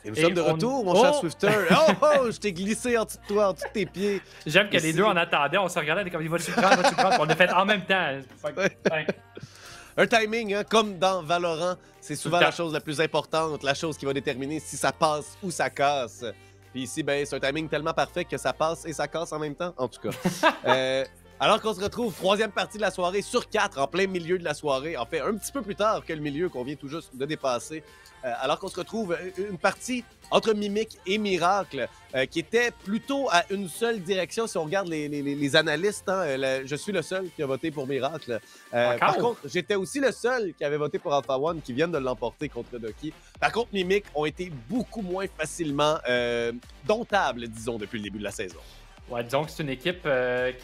Et nous sommes de retour, mon cher Swifter. Oh, je t'ai glissé en dessous de toi, en dessous de tes pieds. J'aime que les deux en attendaient, on se regardait comme il va-tu le prendre, va-tu le prendre. On l'a fait en même temps. Un timing, hein, comme dans Valorant, c'est souvent la chose la plus importante, la chose qui va déterminer si ça passe ou ça casse. Puis ici, ben, c'est un timing tellement parfait que ça passe et ça casse en même temps, en tout cas. Alors qu'on se retrouve, troisième partie de la soirée sur 4, en plein milieu de la soirée. En fait, un petit peu plus tard que le milieu qu'on vient tout juste de dépasser. Alors qu'on se retrouve une partie entre Mimic et Miracle qui était plutôt à une seule direction. Si on regarde les analystes, hein, je suis le seul qui a voté pour Miracle. Par contre, j'étais aussi le seul qui avait voté pour Alpha One qui viennent de l'emporter contre Doki. Par contre, Mimic ont été beaucoup moins facilement domptables, disons, depuis le début de la saison. Ouais, disons que c'est une équipe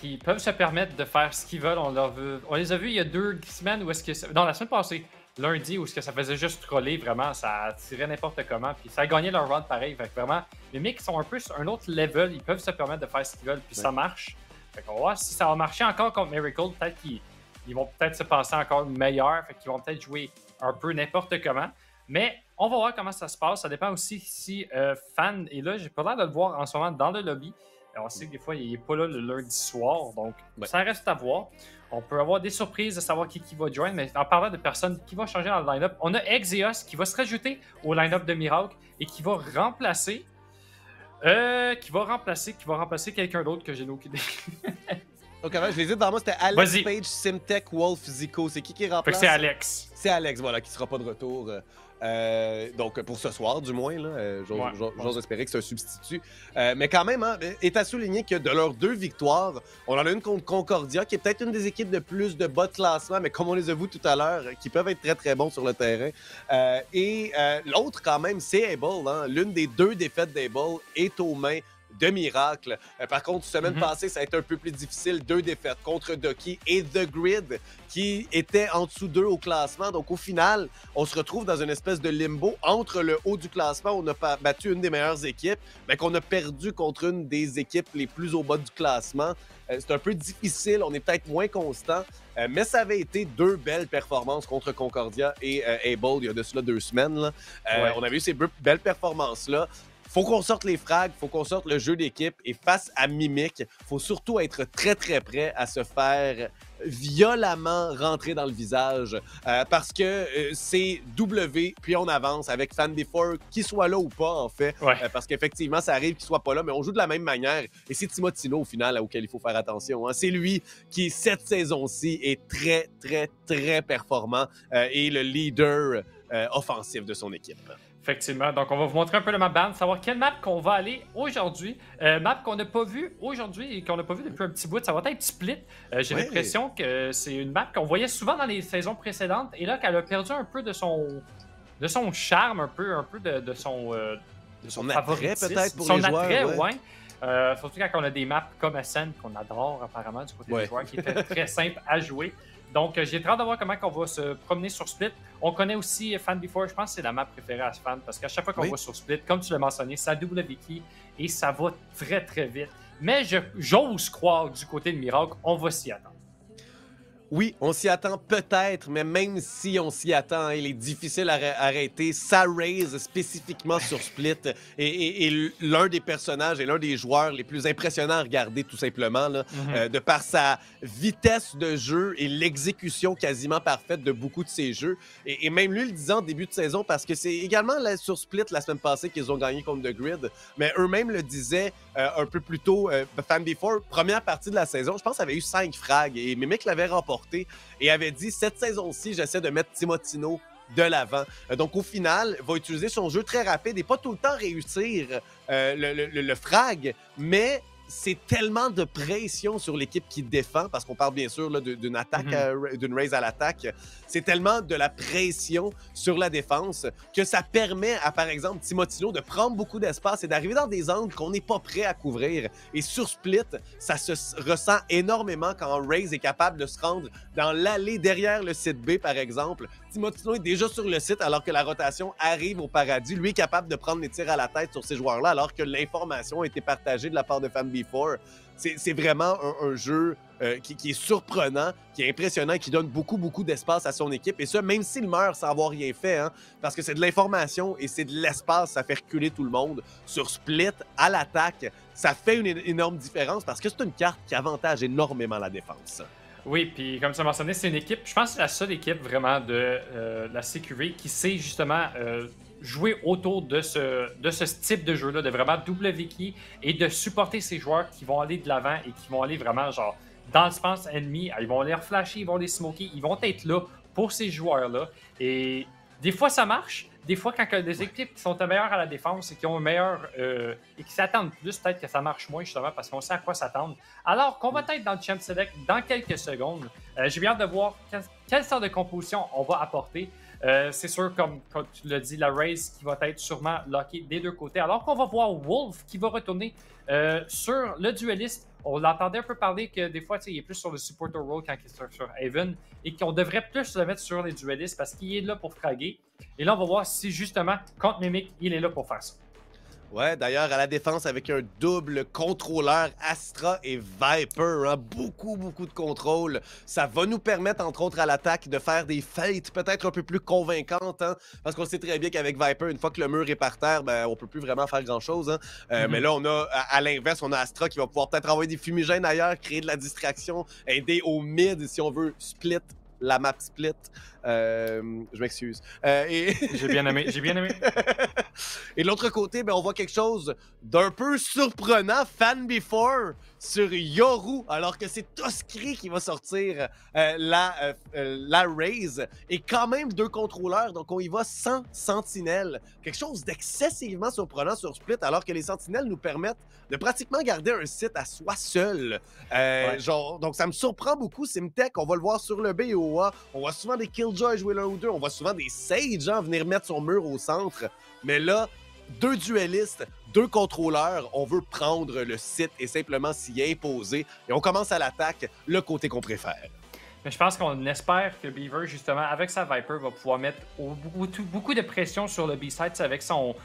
qui peuvent se permettre de faire ce qu'ils veulent. On les a vus il y a 2 semaines où est-ce que... Non, la semaine passée, lundi, où est-ce que ça faisait juste troller, vraiment, ça tirait n'importe comment, puis ça a gagné leur round pareil. Fait que vraiment, les mecs sont un peu sur un autre level, ils peuvent se permettre de faire ce qu'ils veulent, puis ça marche. Fait qu'on va voir si ça va marcher encore contre Miracle. Peut-être qu'ils vont peut-être se passer encore meilleur, fait qu'ils vont peut-être jouer un peu n'importe comment. Mais on va voir comment ça se passe. Ça dépend aussi si Fan est là. J'ai pas l'air de le voir en ce moment dans le lobby. On sait que des fois, il n'est pas là le lundi soir, donc ça reste à voir. On peut avoir des surprises de savoir qui va joindre, mais en parlant de personnes qui vont changer dans le line-up, on a Exeos qui va se rajouter au line-up de Miracle et qui va remplacer quelqu'un d'autre que j'ai aucune idée. Donc, je les ai devant moi, c'était Alex Page, Simtech, Wolf, Zico. C'est qui remplace? C'est Alex. C'est Alex, voilà, qui sera pas de retour. Donc, pour ce soir, du moins, j'ose espérer que c'est un substitut. Mais quand même, hein, est à souligner que de leurs 2 victoires, on en a une contre Concordia, qui est peut-être une des équipes de plus de bas de classement, mais comme on les a vus tout à l'heure, qui peuvent être très, très bons sur le terrain. Et l'autre, quand même, c'est Able. Hein. L'une des 2 défaites d'Able est aux mains de Miracle. Par contre, semaine passée, ça a été un peu plus difficile. 2 défaites contre Doki et The Grid, qui étaient en dessous d'eux au classement. Donc, au final, on se retrouve dans une espèce de limbo entre le haut du classement. On a battu une des meilleures équipes, mais qu'on a perdu contre une des équipes les plus au bas du classement. C'est un peu difficile. On est peut-être moins constant. Mais ça avait été 2 belles performances contre Concordia et Able il y a de cela 2 semaines. Là. On avait eu ces belles performances-là. Faut qu'on sorte les frags, faut qu'on sorte le jeu d'équipe et face à Mimic, faut surtout être très très prêt à se faire violemment rentrer dans le visage parce que c'est W puis on avance avec Fan4 qu'il soit là ou pas en fait parce qu'effectivement ça arrive qu'il soit pas là mais on joue de la même manière et c'est Timotino au final auquel il faut faire attention. Hein. C'est lui qui cette saison-ci est très très très performant et le leader offensif de son équipe. Effectivement. Donc, on va vous montrer un peu le map band, savoir quelle map qu'on va aller aujourd'hui. Map qu'on n'a pas vu aujourd'hui et qu'on n'a pas vu depuis un petit bout. Ça va être Split. J'ai l'impression que c'est une map qu'on voyait souvent dans les saisons précédentes et là, qu'elle a perdu un peu de son charme, un peu de son attrait peut-être pour les joueurs. Son attrait, ouais. Surtout quand on a des maps comme Ascent qu'on adore apparemment du côté des joueurs, qui étaient très simples à jouer. Donc, j'ai très hâte de voir comment on va se promener sur Split. On connaît aussi Fan4, je pense que c'est la map préférée à Fan, parce qu'à chaque fois qu'on va sur Split, comme tu l'as mentionné, ça double wiki et ça va très très vite. Mais j'ose croire du côté de Miracle, on va s'y attendre. Oui, on s'y attend peut-être, mais même si on s'y attend, il est difficile à arrêter. Ça raise spécifiquement sur Split et l'un des personnages et l'un des joueurs les plus impressionnants à regarder tout simplement, là, de par sa vitesse de jeu et l'exécution quasiment parfaite de beaucoup de ses jeux. Et même lui le disait en début de saison, parce que c'est également là, sur Split la semaine passée qu'ils ont gagné contre The Grid, mais eux-mêmes le disaient un peu plus tôt, Fan4, première partie de la saison, je pense qu'il avait eu 5 frags et Mimic l'avait remporté et avait dit cette saison-ci, j'essaie de mettre Timotino de l'avant. Donc au final, il va utiliser son jeu très rapide et pas tout le temps réussir le frag, mais c'est tellement de pression sur l'équipe qui défend, parce qu'on parle bien sûr là, d'une attaque, d'une raise à l'attaque. C'est tellement de la pression sur la défense que ça permet à, par exemple, Timotino de prendre beaucoup d'espace et d'arriver dans des angles qu'on n'est pas prêt à couvrir. Et sur Split, ça se ressent énormément quand Raze est capable de se rendre dans l'allée derrière le site B, par exemple. Timotino est déjà sur le site alors que la rotation arrive au paradis. Lui est capable de prendre les tirs à la tête sur ces joueurs-là alors que l'information a été partagée de la part de FanB4. C'est vraiment un jeu qui est surprenant, qui est impressionnant, qui donne beaucoup d'espace à son équipe. Et ça, même s'il meurt sans avoir rien fait, hein, parce que c'est de l'information et c'est de l'espace, ça fait reculer tout le monde. Sur Split, à l'attaque, ça fait une énorme différence parce que c'est une carte qui avantage énormément la défense. Oui, puis comme tu as mentionné, c'est une équipe, je pense que c'est la seule équipe vraiment de la CQV qui sait justement jouer autour de ce type de jeu-là, de vraiment double key et de supporter ces joueurs qui vont aller de l'avant et qui vont aller vraiment genre dans le space ennemi, ils vont les reflasher, ils vont les smoker, ils vont être là pour ces joueurs-là. Et des fois ça marche, des fois quand des équipes qui sont meilleures à la défense et qui ont un meilleur et qui s'attendent plus, peut-être que ça marche moins justement parce qu'on sait à quoi s'attendre. Alors qu'on va être dans le Champ Select dans quelques secondes. J'ai bien hâte de voir quelle sorte de composition on va apporter. C'est sûr, comme tu l'as dit, la Raze qui va être sûrement lockée des deux côtés. Alors qu'on va voir Wolf qui va retourner sur le dueliste. On l'entendait un peu parler que des fois, il est plus sur le supporter role quand il est sur Haven et qu'on devrait plus le mettre sur les duelistes parce qu'il est là pour fraguer. Et là, on va voir si justement, contre Mimic, il est là pour faire ça. Ouais, d'ailleurs, à la défense, avec un double contrôleur Astra et Viper, hein, beaucoup de contrôle. Ça va nous permettre, entre autres, à l'attaque, de faire des feintes peut-être un peu plus convaincantes, hein, parce qu'on sait très bien qu'avec Viper, une fois que le mur est par terre, ben, on peut plus vraiment faire grand-chose. Hein. Mais là, on a, à l'inverse, on a Astra qui va pouvoir peut-être envoyer des fumigènes ailleurs, créer de la distraction, aider au mid, si on veut, split la map split. Je m'excuse. J'ai bien aimé. Et de l'autre côté, ben, on voit quelque chose d'un peu surprenant. FanB4 sur Yoru, alors que c'est Toskri qui va sortir la Raze. Et quand même 2 contrôleurs, donc on y va sans sentinelle. Quelque chose d'excessivement surprenant sur Split, alors que les sentinelles nous permettent de pratiquement garder un site à soi seul. Genre, donc ça me surprend beaucoup. Simtech, on va le voir sur le B et au A. On voit souvent des Killjoy jouer l'un ou deux. On voit souvent des Sage venir mettre son mur au centre. Mais là, 2 duellistes, 2 contrôleurs, on veut prendre le site et simplement s'y imposer. Et on commence à l'attaque, le côté qu'on préfère. Mais je pense qu'on espère que Beaver, justement, avec sa Viper, va pouvoir mettre beaucoup de pression sur le B-side avec son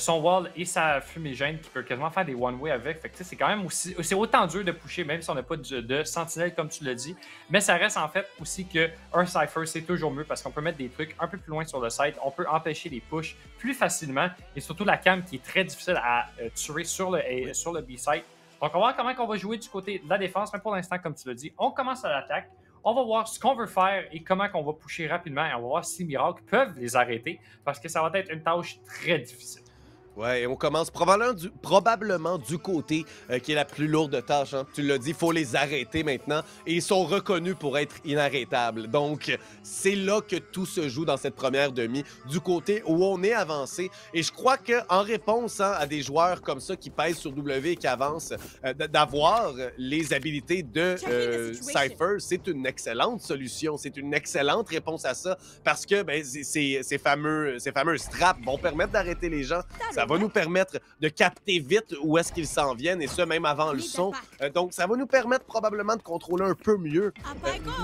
wall et sa fumigène qui peut quasiment faire des one-way avec. Fait que c'est quand même aussi... C'est autant dur de pusher, même si on n'a pas de sentinelle, comme tu l'as dit. Mais ça reste en fait aussi qu'un Cypher, c'est toujours mieux parce qu'on peut mettre des trucs un peu plus loin sur le site. On peut empêcher les pushs plus facilement. Et surtout la cam qui est très difficile à tuer sur le B-side. Donc on va voir comment on va jouer du côté de la défense. Mais pour l'instant, comme tu l'as dit, on commence à l'attaque. On va voir ce qu'on veut faire et comment on va pusher rapidement. Et on va voir si Miracle peuvent les arrêter parce que ça va être une tâche très difficile. Ouais, et on commence probablement du côté qui est la plus lourde tâche. Hein. Tu l'as dit, il faut les arrêter maintenant. Et ils sont reconnus pour être inarrêtables. Donc, c'est là que tout se joue dans cette première demi, du côté où on est avancé. Et je crois qu'en réponse à des joueurs comme ça qui pèsent sur W et qui avancent, d'avoir les habilités de Cypher, c'est une excellente solution. C'est une excellente réponse à ça. Parce que ben, ces fameux straps vont permettre d'arrêter les gens. Ça va nous permettre de capter vite où est-ce qu'ils s'en viennent, et ça, même avant le son. Donc, ça va nous permettre probablement de contrôler un peu mieux,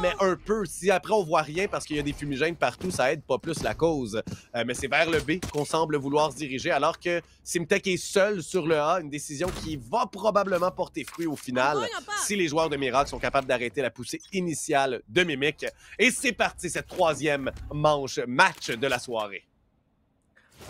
mais un peu. Si après, on voit rien parce qu'il y a des fumigènes partout, ça aide pas plus la cause. Mais c'est vers le B qu'on semble vouloir se diriger, alors que Simtech est seul sur le A, une décision qui va probablement porter fruit au final si les joueurs de Miracle sont capables d'arrêter la poussée initiale de Mimic. Et c'est parti, cette troisième match de la soirée.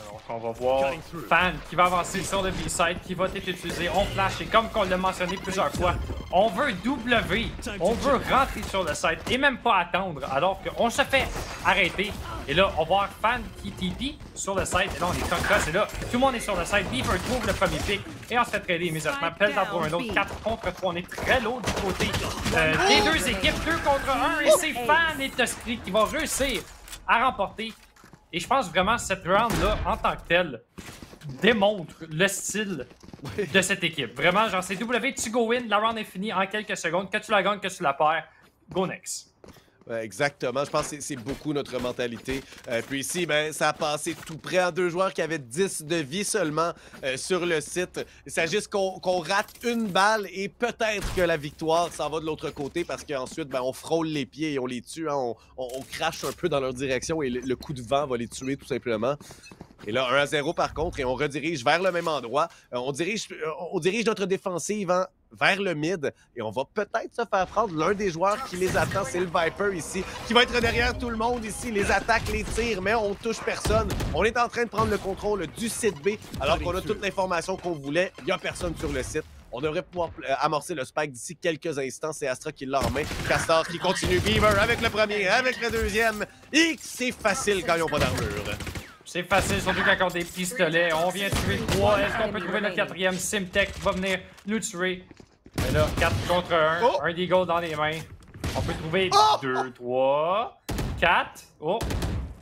Alors, on va voir Fan qui va avancer sur le B-side, qui va être utilisé. On flash et comme on l'a mentionné plusieurs fois, on veut W, on veut rentrer sur le site et même pas attendre alors qu'on se fait arrêter. Et là, on va voir Fan qui TP sur le site. Et là, on est concosse. Et là, tout le monde est sur le site. Beaver trouve le premier pick et on se fait trader immédiatement. Pelta pour un autre 4 contre 3. On est très lourd du côté des deux équipes. 2 contre 1. Et c'est Fan et Toskri qui vont réussir à remporter. Et je pense vraiment que cette round-là, en tant que telle, démontre le style de cette équipe. Vraiment, genre, c'est W, tu go win, la round est finie en quelques secondes. Que tu la gagnes, que tu la perds, go next. Ouais, exactement. Je pense que c'est beaucoup notre mentalité. Puis ici, ben, ça a passé tout près en 2 joueurs qui avaient 10 de vie seulement sur le site. Il s'agit qu'on rate une balle et peut-être que la victoire s'en va de l'autre côté parce qu'ensuite, ben, on frôle les pieds et on les tue. Hein. On crache un peu dans leur direction et le coup de vent va les tuer tout simplement. Et là, 1-0 par contre, et on redirige vers le même endroit. On dirige notre défensive vers le mid, et on va peut-être se faire prendre. L'un des joueurs qui les attend, c'est le Viper ici, qui va être derrière tout le monde ici. Les attaques, les tirs, mais on touche personne. On est en train de prendre le contrôle du site B, alors qu'on a toute l'information qu'on voulait. Il n'y a personne sur le site. On devrait pouvoir amorcer le spike d'ici quelques instants. C'est Astra qui l'a en main. Castor qui continue. Beaver avec le premier, avec le deuxième. Et c'est facile quand ils n'ont pas d'armure. C'est facile, surtout quand on a des pistolets. On vient tuer 3. Est-ce qu'on peut trouver notre quatrième? Simtech va venir nous tuer. Mais là, 4 contre 1. Oh! Un Deagle dans les mains. On peut trouver 2, 3, 4. Oh!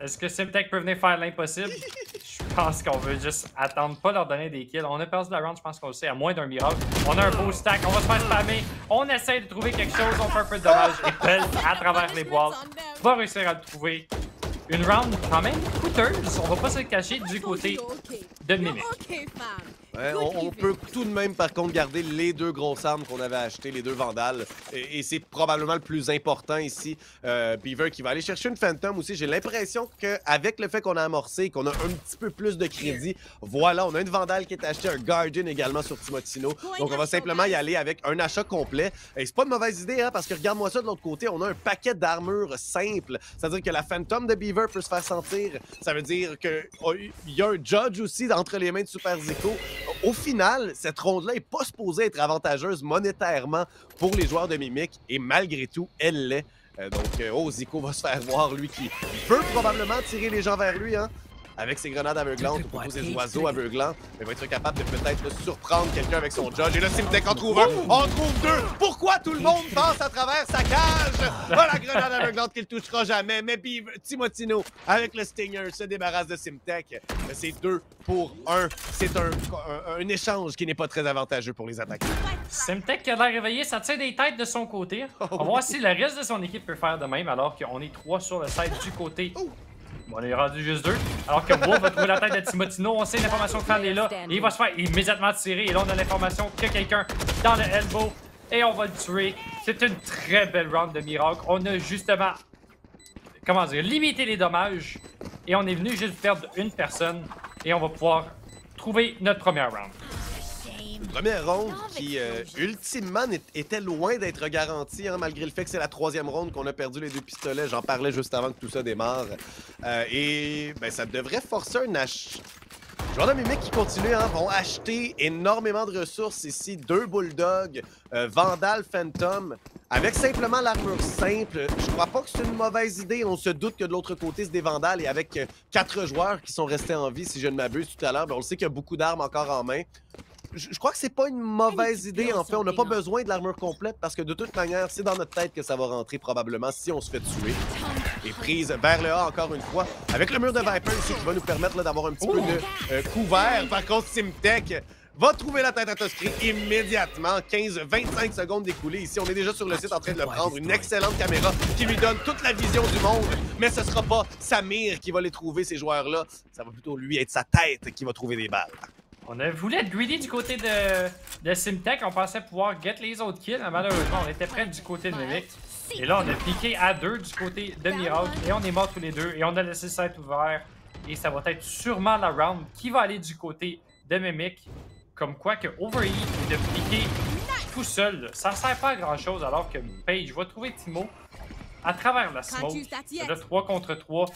Est-ce que Simtech peut venir faire l'impossible? Je pense qu'on veut juste attendre, pas leur donner des kills. On a perdu la round, je pense qu'on le sait, à moins d'un miracle. On a un beau stack, on va se faire spammer. On essaie de trouver quelque chose, on fait un peu de dommage. Et Pelt, à travers les boîtes, va réussir à le trouver. Une round quand même coûteuse, on va pas se le cacher du côté de Mimic. Ouais, on peut tout de même, par contre, garder les 2 grosses armes qu'on avait achetées, les 2 Vandales. Et c'est probablement le plus important ici. Beaver qui va aller chercher une Phantom aussi. J'ai l'impression qu'avec le fait qu'on a amorcé et qu'on a un petit peu plus de crédit, voilà, on a une Vandale qui est achetée, un Guardian également sur Timotino. Donc on va simplement y aller avec un achat complet. Et c'est pas une mauvaise idée, hein, parce que regarde-moi ça de l'autre côté, on a un paquet d'armure simple. C'est-à-dire que la Phantom de Beaver peut se faire sentir. Ça veut dire qu'il y a un Judge aussi entre les mains de Super Zico. Au final, cette ronde-là n'est pas supposée être avantageuse monétairement pour les joueurs de Mimic, et malgré tout, elle l'est. Donc, Zico va se faire voir, lui, qui peut probablement tirer les gens vers lui, hein, avec ses grenades aveuglantes, ou plutôt ses oiseaux aveuglants. Il va être capable de peut-être surprendre quelqu'un avec son Judge. Et là, Simtech en trouve un, on trouve 2. Pourquoi tout le monde passe à travers sa cage? La grenade aveuglante qu'il ne touchera jamais. Mais Timotino, avec le Stinger, se débarrasse de Simtech. C'est 2 pour 1. C'est un échange qui n'est pas très avantageux pour les attaquants. Simtech qui a l'air réveillé, ça tire des têtes de son côté. On va voir si le reste de son équipe peut faire de même, alors qu'on est 3 sur le side du côté. Bon, on est rendu juste 2. Alors que Wolf va trouver la tête de Timotino. On sait l'information que Fan est là. Et il va se faire immédiatement tirer. Et là, on a l'information qu'il y a quelqu'un dans le elbow. Et on va le tuer. C'est une très belle round de miracle. On a justement, comment dire, limité les dommages. Et on est venu juste perdre une personne. Et on va pouvoir trouver notre première round. Première ronde qui, ultimement, était loin d'être garantie, hein, malgré le fait que c'est la 3e ronde qu'on a perdu les 2 pistolets. J'en parlais juste avant que tout ça démarre. Et ben, ça devrait forcer un achat. Les joueurs de Mimic qui continuent, hein, vont acheter énormément de ressources ici. 2 Bulldogs, Vandal, Phantom. Avec simplement l'armure simple, je crois pas que c'est une mauvaise idée. On se doute que de l'autre côté, c'est des Vandales. Et avec 4 joueurs qui sont restés en vie, si je ne m'abuse tout à l'heure, ben, on le sait qu'il y a beaucoup d'armes encore en main. Je crois que c'est pas une mauvaise idée, en fait. On n'a pas besoin de l'armure complète parce que de toute manière, c'est dans notre tête que ça va rentrer probablement si on se fait tuer. Et prise vers le A encore une fois, avec le mur de Viper ici qui va nous permettre d'avoir un petit peu de couvert. Par contre, Simtech va trouver la tête à Toscri immédiatement. 15-25 secondes d'écoulées ici. On est déjà sur le site en train de le prendre. Une excellente caméra qui lui donne toute la vision du monde. Mais ce sera pas Samir qui va les trouver, ces joueurs-là. Ça va plutôt lui être sa tête qui va trouver des balles. On a voulu être greedy du côté de Simtech. On pensait pouvoir get les autres kills. Mais malheureusement, on était près du côté de Mimic. Et là, on a piqué à 2 du côté de Miracle. Et on est morts tous les deux. Et on a laissé le site ouvert. Et ça va être sûrement la round qui va aller du côté de Mimic. Comme quoi que Overheat de piquer tout seul, ça sert pas à grand chose. Alors que Paige va trouver Timo à travers la smoke. Là, 3 contre 3.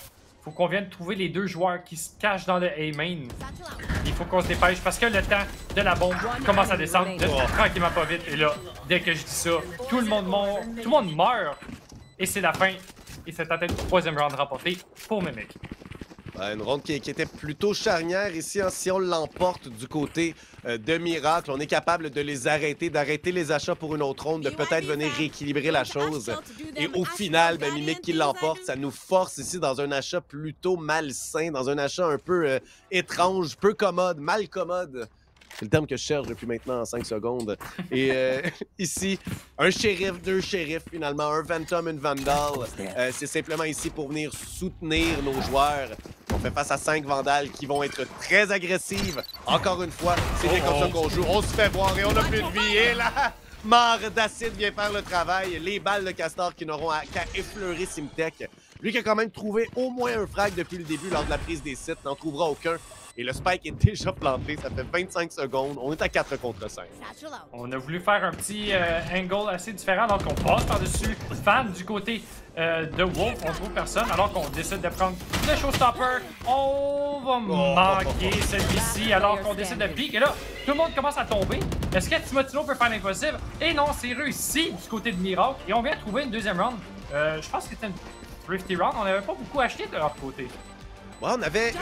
Faut qu'on vienne trouver les 2 joueurs qui se cachent dans le A-main. Il faut qu'on se dépêche parce que le temps de la bombe commence à descendre tranquillement pas vite. Et là, dès que je dis ça, tout le monde meurt. Et c'est la fin. Et c'est peut-être le 3e round remporté pour Mimic. Une ronde qui était plutôt charnière ici. Hein, si on l'emporte du côté de Miracle, on est capable de les arrêter, d'arrêter les achats pour une autre ronde, de peut-être venir rééquilibrer la chose. Et au final, ben, Mimic qui l'emporte, ça nous force ici dans un achat plutôt malsain, dans un achat un peu étrange, peu commode, mal commode. C'est le terme que je cherche depuis maintenant 5 secondes. Et ici, un shérif, 2 shérifs finalement, un Phantom, une Vandal. C'est simplement ici pour venir soutenir nos joueurs. On fait face à 5 Vandales qui vont être très agressives. Encore une fois, c'est bien comme ça qu'on joue. On se fait voir et on n'a plus de vie. Et là, mare d'acide vient faire le travail. Les balles de Castor qui n'auront qu'à effleurer Simtek. Lui qui a quand même trouvé au moins un frag depuis le début lors de la prise des sites, n'en trouvera aucun. Et le spike est déjà planté, ça fait 25 secondes. On est à 4 contre 5. On a voulu faire un petit angle assez différent, donc on passe par-dessus Fan du côté de Wolf. On trouve personne, alors qu'on décide de prendre le showstopper. On va manquer celui-ci, alors qu'on décide de pique. Et là, tout le monde commence à tomber. Est-ce que Timotino peut faire l'impossible? Et non, c'est réussi du côté de Miracle. Et on vient de trouver une deuxième round. Je pense que c'était une Thrifty round. On n'avait pas beaucoup acheté de leur côté. Ouais, on avait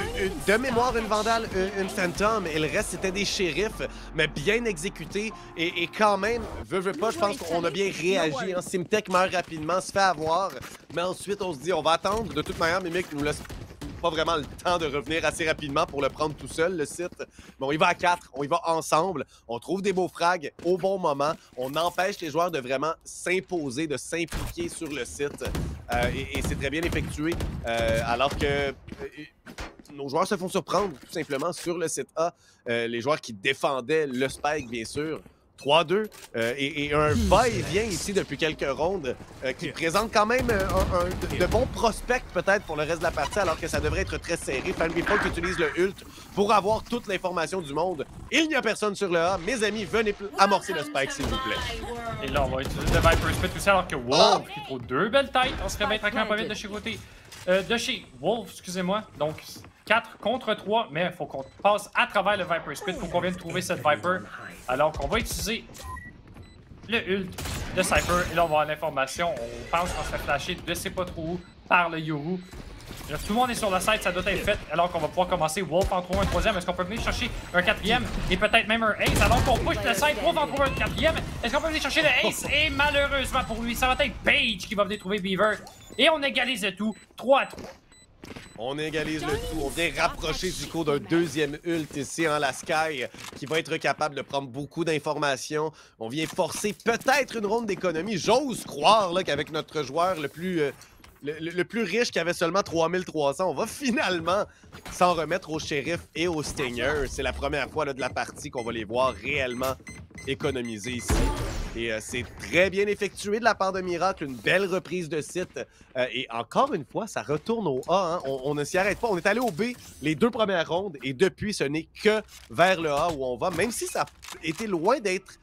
de mémoire une Vandale, une Phantom, et le reste c'était des shérifs, mais bien exécutés. Et quand même, veux pas, je pense qu'on a bien réagi. Hein. Simtek meurt rapidement, se fait avoir, mais ensuite on se dit on va attendre. De toute manière, Mimic nous laisse pas vraiment le temps de revenir assez rapidement pour le prendre tout seul, le site. Mais on y va à 4, on y va ensemble, on trouve des beaux frags au bon moment, on empêche les joueurs de vraiment s'imposer, de s'impliquer sur le site. Et c'est très bien effectué, alors que nos joueurs se font surprendre tout simplement sur le site A. Les joueurs qui défendaient le spike, bien sûr. 3-2 et un va-et-vient ici depuis quelques rondes qui présente quand même de bons prospects peut-être pour le reste de la partie alors que ça devrait être très serré. FanBeFold qui utilise le ult pour avoir toute l'information du monde. Il n'y a personne sur le A. Mes amis, venez amorcer le spike s'il vous plaît. Et là, on va utiliser le Viper Spit aussi alors que Wolf qui trouve 2 belles têtes. On se réveille tranquillement pas vite de chez côté. De chez Wolf, excusez-moi. Donc 4 contre 3, mais il faut qu'on passe à travers le Viper Spit pour qu'on vienne trouver cette Viper. Alors qu'on va utiliser le ult de Cypher. Et là, on va avoir l'information. On pense qu'on se fait flasher de sais pas trop où par le Yoru. Tout le monde est sur le site, ça doit être fait. Alors qu'on va pouvoir commencer. Wolf en trouve un troisième. Est-ce qu'on peut venir chercher un quatrième et peut-être même un ace? Alors qu'on push le site, Wolf en trouve un quatrième. Est-ce qu'on peut venir chercher le ace? Et malheureusement pour lui, ça va être Page qui va venir trouver Beaver. Et on égalise le tout 3-3. On égalise le tout. On vient rapprocher du coup d'un deuxième ult ici en la Sky qui va être capable de prendre beaucoup d'informations. On vient forcer peut-être une ronde d'économie. J'ose croire qu'avec notre joueur le plus riche qui avait seulement 3300, on va finalement s'en remettre au shérif et au stinger. C'est la première fois de la partie qu'on va les voir réellement économiser ici. Et c'est très bien effectué de la part de Miracle, une belle reprise de site. Et encore une fois, ça retourne au A. Hein. On ne s'y arrête pas. On est allé au B les 2 premières rondes et depuis, ce n'est que vers le A où on va. Même si ça a été loin d'être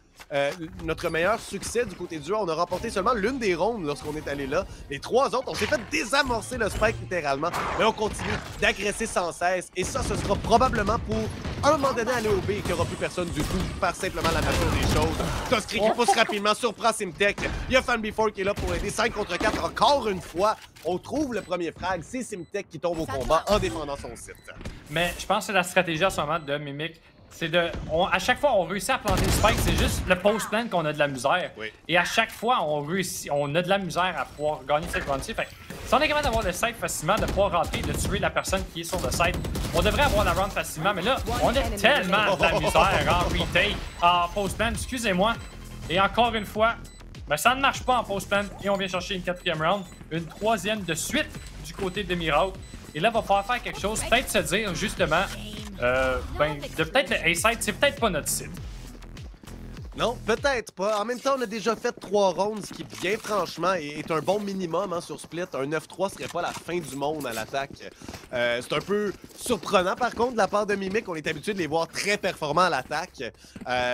notre meilleur succès du côté du A, on a remporté seulement l'une des rondes lorsqu'on est allé là. Les 3 autres, on s'est fait désamorcer le spike littéralement. Mais on continue d'agresser sans cesse. Et ça, ce sera probablement pour un moment donné aller au B et qu'il n'y aura plus personne du tout par simplement la nature des choses. Toskri qui pousse rapidement, surprend Simtek. Il y a FanBeFold qui est là pour aider. 5 contre 4, encore une fois. On trouve le premier frag. C'est Simtek qui tombe au combat en défendant son site. Mais je pense que c'est la stratégie en ce moment de Mimic. C'est à chaque fois, on réussit à planter le spike, c'est juste le post-plan qu'on a de la misère. Oui. Et à chaque fois, on a de la misère à pouvoir gagner cette round-ci. Fait que si on est capable d'avoir le site facilement, de pouvoir rentrer, de tuer la personne qui est sur le site, on devrait avoir la round facilement. Mais là, on a tellement de la misère en retake, en post-plan, excusez-moi. Et encore une fois, ben, ça ne marche pas en post-plan. Et on vient chercher une 4e round, une 3e de suite du côté de Miracle. Et là, il va falloir faire quelque chose, peut-être se dire justement... peut-être le A-side, c'est peut-être pas notre site. Non, peut-être pas. En même temps, on a déjà fait 3 rounds, ce qui, bien franchement, est un bon minimum hein, sur Split. Un 9-3 serait pas la fin du monde à l'attaque. C'est un peu surprenant, par contre, de la part de Mimic. On est habitué de les voir très performants à l'attaque.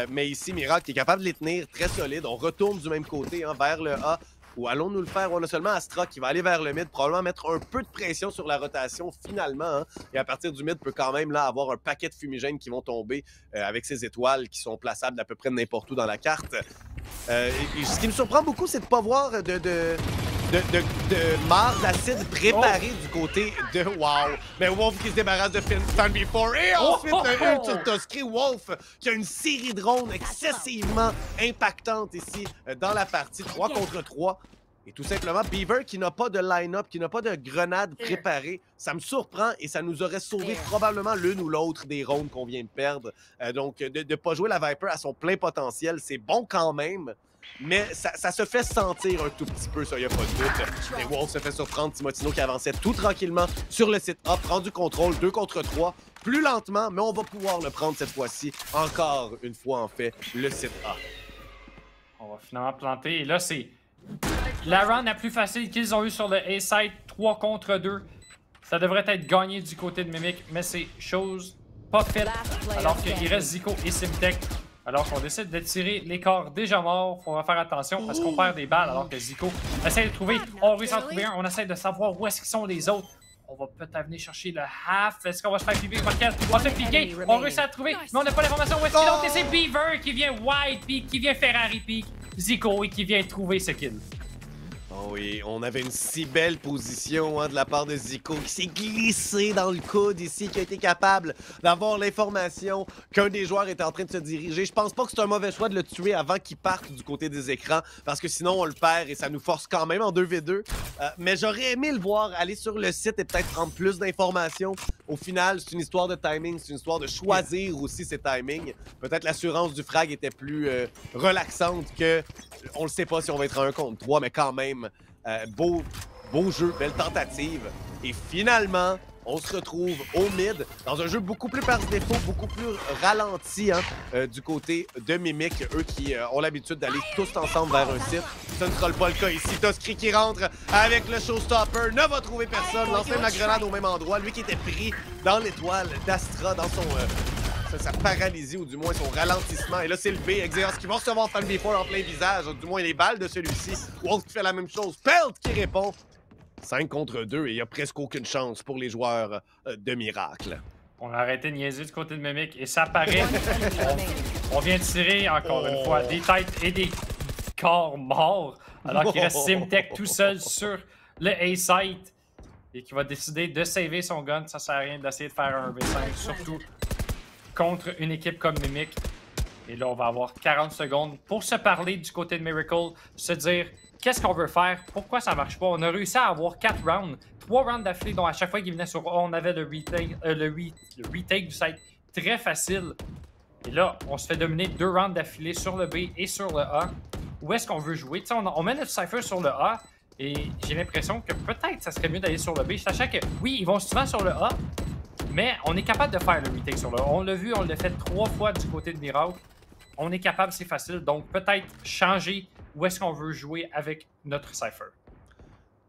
Mais ici, Miracle est capable de les tenir très solides. On retourne du même côté, hein, vers le A. Ou allons-nous le faire? On a seulement Astra qui va aller vers le mid, probablement mettre un peu de pression sur la rotation finalement. Hein? Et à partir du mid, peut quand même là avoir un paquet de fumigènes qui vont tomber avec ces étoiles qui sont plaçables d'à peu près n'importe où dans la carte. Et ce qui me surprend beaucoup, c'est de ne pas voir de mare d'acide préparé du côté de Wow. Mais Wolf qui se débarrasse de FanBeFold. Et ensuite, le ult sur Toskri. Wolf qui a une série de rondes excessivement impactantes ici dans la partie. 3 contre 3. Et tout simplement, Beaver qui n'a pas de line-up, qui n'a pas de grenade préparée, ça me surprend et ça nous aurait sauvé probablement l'une ou l'autre des rounds qu'on vient de perdre. Donc, de ne pas jouer la Viper à son plein potentiel, c'est bon quand même, mais ça se fait sentir un tout petit peu, ça, il n'y a pas de doute. Et Wolf se fait surprendre, Timotino qui avançait tout tranquillement sur le site A, prend du contrôle, 2 contre 3, plus lentement, mais on va pouvoir le prendre cette fois-ci, encore une fois en fait, le site A. On va finalement planter, et là c'est la round la plus facile qu'ils ont eu sur le A-side, 3 contre 2. Ça devrait être gagné du côté de Mimic, mais c'est chose pas faite, alors qu'il reste Zico et Simtek. Alors qu'on décide de tirer l'écart déjà mort, faudra faire attention parce qu'on perd des balles alors que Zico essaie de trouver, on réussit à en trouver un, on essaie de savoir où est-ce qu'ils sont les autres. On va peut-être venir chercher le half. Est-ce qu'on va se faire piquer par quel? On va se piquer, on réussit à trouver, mais on n'a pas l'information où est-ce qu'il est. Et c'est Beaver qui vient wide peak, qui vient Ferrari peak, Zico et qui vient trouver ce kill. Oh oui, on avait une si belle position de la part de Zico qui s'est glissé dans le coude ici, qui a été capable d'avoir l'information qu'un des joueurs était en train de se diriger. Je pense pas que c'est un mauvais choix de le tuer avant qu'il parte du côté des écrans, parce que sinon on le perd et ça nous force quand même en 2v2. Mais j'aurais aimé le voir aller sur le site et peut-être prendre plus d'informations. Au final, c'est une histoire de timing, c'est une histoire de choisir aussi ses timings. Peut-être l'assurance du frag était plus relaxante que... On le sait pas si on va être à 1 contre 3, mais quand même, beau jeu, belle tentative. Et finalement, on se retrouve au mid, dans un jeu beaucoup plus par défaut, beaucoup plus ralenti du côté de Mimic, eux qui ont l'habitude d'aller tous ensemble vers un site. Ça ne sera pas le cas ici. Toskri qui rentre avec le showstopper, ne va trouver personne, lance même la grenade au même endroit. Lui qui était pris dans l'étoile d'Astra, dans son... sa paralysie, ou du moins son ralentissement. Et là, c'est le B. Exeos qui va recevoir Fan B4 en plein visage, du moins les balles de celui-ci. Wolf qui fait la même chose. Pelt qui répond. 5 contre 2 et il n'y a presque aucune chance pour les joueurs de Miracle. On a arrêté de niaiser du côté de Mimic et ça paraît. on vient de tirer encore une fois des têtes et des corps morts, alors qu'il reste Simtek tout seul sur le A-site et qui va décider de saver son gun. Ça sert à rien d'essayer de faire un V5, surtout contre une équipe comme Mimic. Et là, on va avoir 40 secondes pour se parler du côté de Miracle, se dire qu'est-ce qu'on veut faire, pourquoi ça marche pas. On a réussi à avoir 4 rounds, 3 rounds d'affilée, dont à chaque fois qu'il venait sur A, on avait le retake du site très facile. Et là, on se fait dominer 2 rounds d'affilée sur le B et sur le A. Où est-ce qu'on veut jouer? On met notre Cypher sur le A et j'ai l'impression que peut-être ça serait mieux d'aller sur le B, sachant que oui, ils vont souvent sur le A, mais on est capable de faire le retake sur le A. On l'a vu, on l'a fait 3 fois du côté de Miracle. On est capable, c'est facile. Donc peut-être changer où est-ce qu'on veut jouer avec notre Cypher.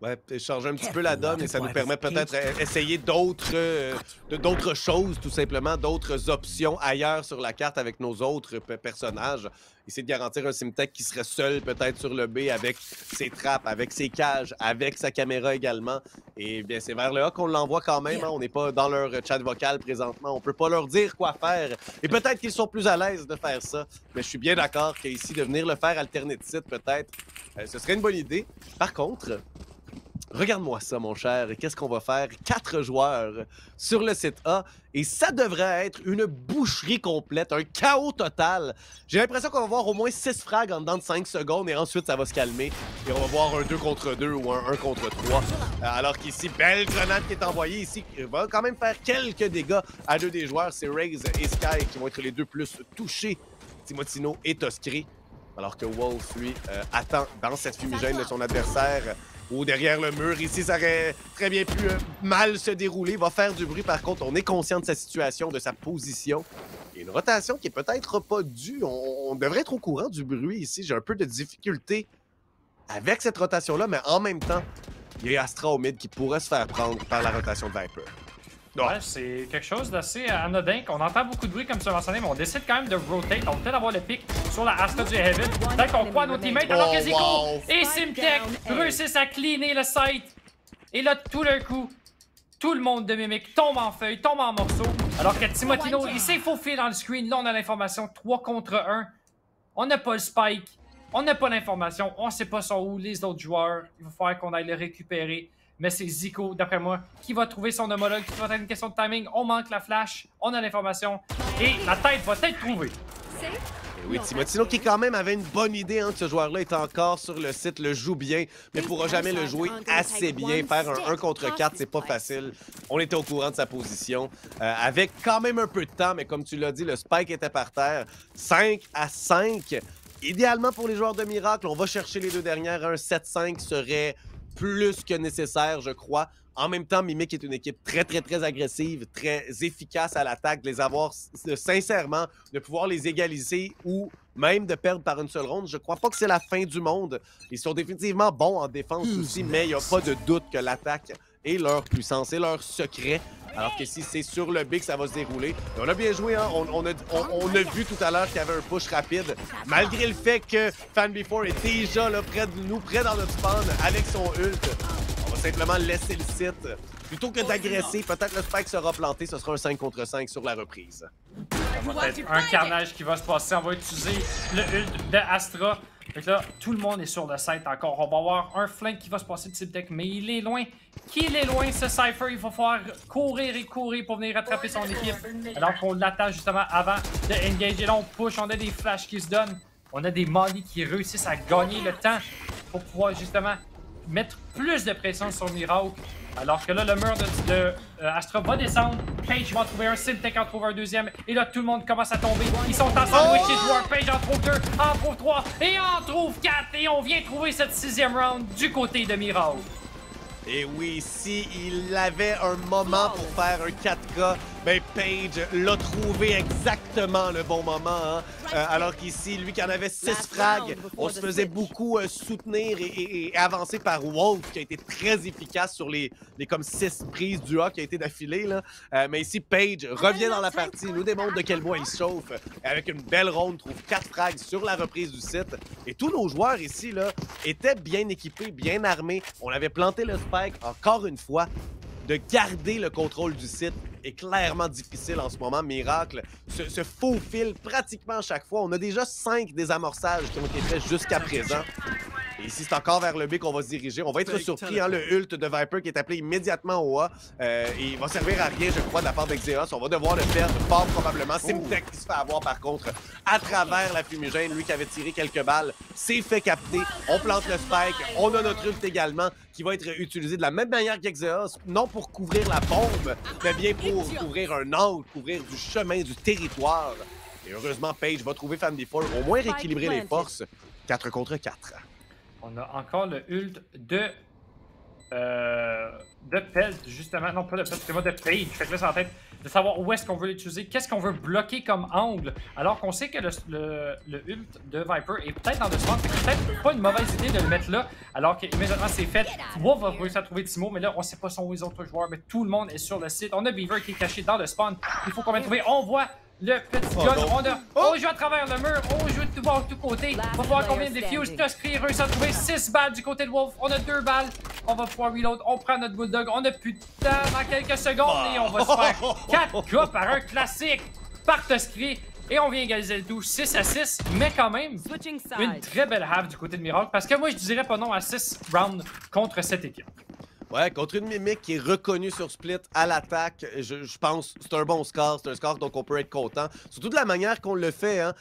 Ouais, changer un petit peu la donne et ça nous permet peut-être d'essayer d'autres choses, tout simplement, d'autres options ailleurs sur la carte avec nos autres personnages. Essayer de garantir un Simtek qui serait seul peut-être sur le B avec ses trappes, avec ses cages, avec sa caméra également. Et bien, c'est vers le A qu'on l'envoie quand même. On n'est pas dans leur chat vocal présentement. On peut pas leur dire quoi faire. Et peut-être qu'ils sont plus à l'aise de faire ça. Mais je suis bien d'accord qu'ici, de venir le faire alterner de site, peut-être, ce serait une bonne idée. Par contre... Regarde-moi ça, mon cher. Qu'est-ce qu'on va faire? 4 joueurs sur le site A. Et ça devrait être une boucherie complète, un chaos total. J'ai l'impression qu'on va voir au moins 6 frags en dedans de 5 secondes. Et ensuite, ça va se calmer. Et on va voir un 2 contre 2 ou un 1 contre 3. Alors qu'ici, belle grenade qui est envoyée ici. Va quand même faire quelques dégâts à 2 des joueurs. C'est Raze et Sky qui vont être les 2 plus touchés. Timotino et Toskri. Alors que Wolf, lui, attend dans cette fumigène de son adversaire. Ou derrière le mur. Ici, ça aurait très bien pu mal se dérouler. Il va faire du bruit. Par contre, on est conscient de sa situation, de sa position. Il y a une rotation qui est peut-être pas due. On devrait être au courant du bruit ici. J'ai un peu de difficulté avec cette rotation-là, mais en même temps, il y a Astra au mid qui pourrait se faire prendre par la rotation de Viper. Ouais, c'est quelque chose d'assez anodin. On entend beaucoup de bruit comme tu l'as mentionné, mais on décide quand même de rotate. On peut peut-être avoir le pic sur la Astra du Heaven. Peut-être qu'on croit à nos teammates alors que Zico et Simtek réussissent à cleaner le site. Et là, tout d'un coup, tout le monde de Mimic tombe en feuilles, tombe en morceaux. Alors que Timotino, il s'est faufilé dans le screen. Là, on a l'information 3 contre 1. On n'a pas le spike. On n'a pas l'information. On ne sait pas sont où les autres joueurs. Il va falloir qu'on aille le récupérer. Mais c'est Zico, d'après moi, qui va trouver son homologue. Qui va être une question de timing. On manque la flash. On a l'information. Et la tête va être trouvée. Oui, Timotino qui quand même avait une bonne idée que ce joueur-là est encore sur le site, le joue bien, mais ne pourra jamais le jouer assez bien. Faire un 1 contre 4, c'est pas facile. On était au courant de sa position. Avec quand même un peu de temps, mais comme tu l'as dit, le spike était par terre. 5 à 5. Idéalement pour les joueurs de Miracle, on va chercher les deux dernières. Un 7-5 serait plus que nécessaire, je crois. En même temps, Mimic est une équipe très agressive, très efficace à l'attaque. De les avoir, sincèrement, de pouvoir les égaliser ou même de perdre par une seule ronde, je crois pas que c'est la fin du monde. Ils sont définitivement bons en défense aussi, mais il n'y a pas de doute que l'attaque est leur puissance, est leur secret. Alors que si c'est sur le B que ça va se dérouler. Et on a bien joué, hein? On a vu tout à l'heure qu'il y avait un push rapide. Malgré le fait que FanBefore est déjà là, près de nous, près dans notre spawn, avec son ult. On va simplement laisser le site. Plutôt que d'agresser, peut-être le spike sera planté, ce sera un 5 contre 5 sur la reprise. Ça va être un carnage qui va se passer. On va utiliser le ult de Astra. Donc là, tout le monde est sur le site encore. On va avoir un flank qui va se passer de Timtech, mais il est loin. Qu'il est loin, ce Cypher. Il va falloir courir et courir pour venir rattraper son équipe. Alors qu'on l'attend justement avant de engage. Et là, on push, on a des flashs qui se donnent. On a des Molly qui réussissent à gagner le temps pour pouvoir justement mettre plus de pression sur Miracle. Alors que là, le mur de Astra va descendre. Page va en trouver un, Simtech en trouve un deuxième. Et là, tout le monde commence à tomber. Ils sont ensemble. Page en trouve 2, en trouve 3 et en trouve 4. Et on vient trouver cette 6e round du côté de Miracle. Et oui, il avait un moment pour faire un 4K, ben Page l'a trouvé exactement le bon moment. Hein? Alors qu'ici, lui qui en avait 6 frags, on se faisait beaucoup soutenir et avancer par Wolf, qui a été très efficace sur les comme 6 prises du A qui a été d'affilée. Mais ici, Page revient dans la partie, nous démontre de quel bois il chauffe. Avec une belle ronde, trouve 4 frags sur la reprise du site. Et tous nos joueurs ici là, étaient bien équipés, bien armés. On avait planté le spike encore une fois. De garder le contrôle du site est clairement difficile en ce moment. Miracle se faufile pratiquement à chaque fois. On a déjà 5 désamorçages qui ont été faits jusqu'à présent. Et ici, c'est encore vers le B qu'on va se diriger. On va être surpris, hein, le ult de Viper qui est appelé immédiatement au A. Et il va servir à rien, je crois, de la part d'Exeos. On va devoir le perdre fort probablement. Simtech qui se fait avoir, par contre, à travers la fumigène. Lui qui avait tiré quelques balles, s'est fait capter. On plante le spike. On a notre ult également qui va être utilisé de la même manière qu'Exeos. Non pour couvrir la bombe, mais bien pour couvrir un angle, couvrir du chemin, du territoire. Et heureusement, Page va trouver FanBefore, au moins rééquilibrer les forces. 4 contre 4. On a encore le ult de Pelt, justement. Non, pas de Pelt, excusez-moi, de Page. Fait que là, c'est en tête de savoir où est-ce qu'on veut l'utiliser, qu'est-ce qu'on veut bloquer comme angle. Alors qu'on sait que le ult de Viper est peut-être dans le spawn, c'est peut-être pas une mauvaise idée de le mettre là, alors qu'immédiatement c'est fait. Wolf va réussir à trouver Timo, mais là, on sait pas son les autres joueurs, mais tout le monde est sur le site. On a Beaver qui est caché dans le spawn. Il faut qu'on vienne trouver. On voit le petit gun, on joue à travers le mur, on joue de tous côtés. On va voir combien de defuse. Tuskry réussit à trouver 6 balles du côté de Wolf. On a 2 balles. On va pouvoir reload. On prend notre Bulldog. On a plus de temps dans quelques secondes et on va se faire 4 gars par un classique par Tuskry. Et on vient égaliser le tout 6 à 6, mais quand même une très belle half du côté de Miracle. Parce que moi, je dirais pas non à 6 rounds contre cette équipe. Ouais, contre une Mimic qui est reconnue sur Split à l'attaque, je pense que c'est un bon score, c'est un score donc on peut être content. Surtout de la manière qu'on le fait. Hein.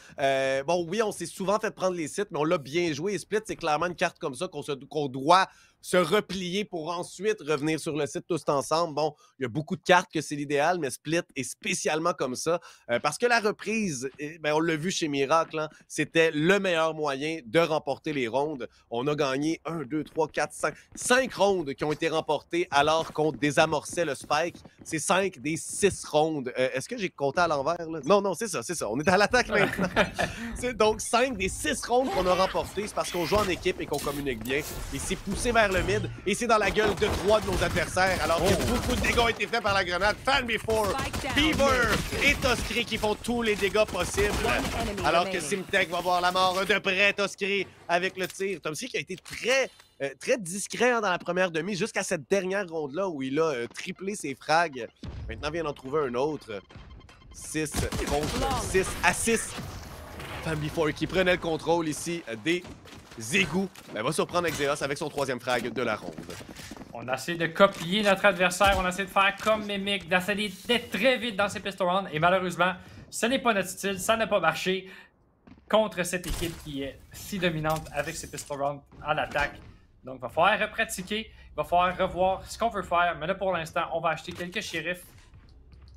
Bon, oui, on s'est souvent fait prendre les sites, mais on l'a bien joué. Et Split, c'est clairement une carte comme ça qu'on doit se replier pour ensuite revenir sur le site tous ensemble. Bon, il y a beaucoup de cartes que c'est l'idéal, mais Split est spécialement comme ça. Parce que la reprise, on l'a vu chez Miracle, hein, c'était le meilleur moyen de remporter les rondes. On a gagné 1, 2, 3, 4, 5 rondes qui ont été remportées alors qu'on désamorçait le spike. C'est 5 des 6 rondes. Est-ce que j'ai compté à l'envers? Non, c'est ça. On est à l'attaque maintenant. C'est donc 5 des 6 rondes qu'on a remportées. C'est parce qu'on joue en équipe et qu'on communique bien. Et c'est poussé vers le mid et c'est dans la gueule de 3 de nos adversaires. Alors que beaucoup de dégâts ont été faits par la grenade. FanBefore, Beaver et Tuskry qui font tous les dégâts possibles. Alors que Simtech va voir la mort de près. Tuskry avec le tir. Tuskry qui a été très discret dans la première demi jusqu'à cette dernière ronde-là où il a triplé ses frags. Maintenant, vient d'en trouver un autre. 6 contre 6 à 6. FanBefore qui prenait le contrôle ici des égouts. Va surprendre Exeos avec son 3e frag de la ronde. On a essayé de copier notre adversaire. On a essayé de faire comme Mimic, d'être très vite dans ses pistol rounds. Et malheureusement, ce n'est pas notre style. Ça n'a pas marché. contre cette équipe qui est si dominante avec ses pistol rounds à l'attaque. Donc, il va falloir repratiquer, il va falloir revoir ce qu'on veut faire. Mais là, pour l'instant, on va acheter quelques shérifs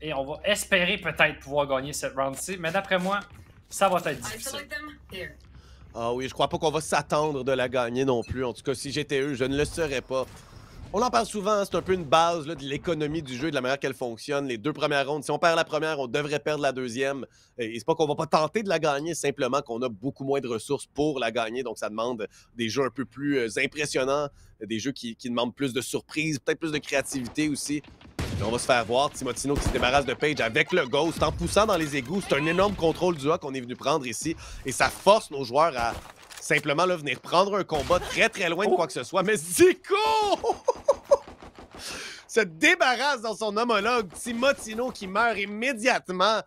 et on va espérer peut-être pouvoir gagner cette round-ci. Mais d'après moi, ça va être difficile. Ah oui, je crois pas qu'on va s'attendre de la gagner non plus. En tout cas, si j'étais eux, je ne le serais pas. On en parle souvent, hein, c'est un peu une base là, de l'économie du jeu, de la manière qu'elle fonctionne. Les 2 premières rondes, si on perd la première, on devrait perdre la deuxième. Et c'est pas qu'on va pas tenter de la gagner, simplement qu'on a beaucoup moins de ressources pour la gagner. Donc ça demande des jeux un peu plus impressionnants, des jeux qui demandent plus de surprises, peut-être plus de créativité aussi. Et on va se faire voir. Timotino qui se débarrasse de Page avec le Ghost en poussant dans les égouts. C'est un énorme contrôle du A qu'on est venu prendre ici. Et ça force nos joueurs à simplement là, venir prendre un combat très loin de quoi que ce soit. Mais Zico se débarrasse dans son homologue. Timotino qui meurt immédiatement.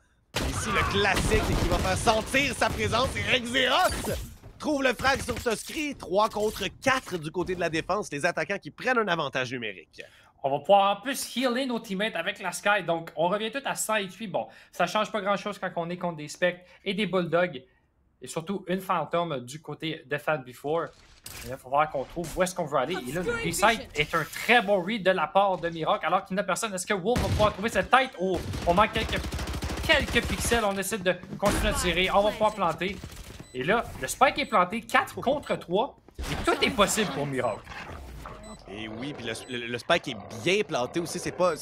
Ici, le classique et qui va faire sentir sa présence. Et Rexeros trouve le frag sur Toscri. 3 contre 4 du côté de la défense. Les attaquants qui prennent un avantage numérique. On va pouvoir en plus healer nos teammates avec la Sky. Donc, on revient tout à 100 HP. Bon, ça change pas grand-chose quand on est contre des Spectres et des Bulldogs. Et surtout, une Phantom du côté de Fan Before. Il faut voir qu'on trouve où est-ce qu'on veut aller. Et là, le B-side est un très bon read de la part de Miracle, alors qu'il n'y a personne. Est-ce que Wolf va pouvoir trouver cette tête? Oh, on manque quelques pixels. On décide de continuer à tirer. On va pouvoir planter. Et là, le Spike est planté 4 contre 3. Et tout est possible pour Miracle. Et oui, puis le spike est bien planté aussi. C'est pas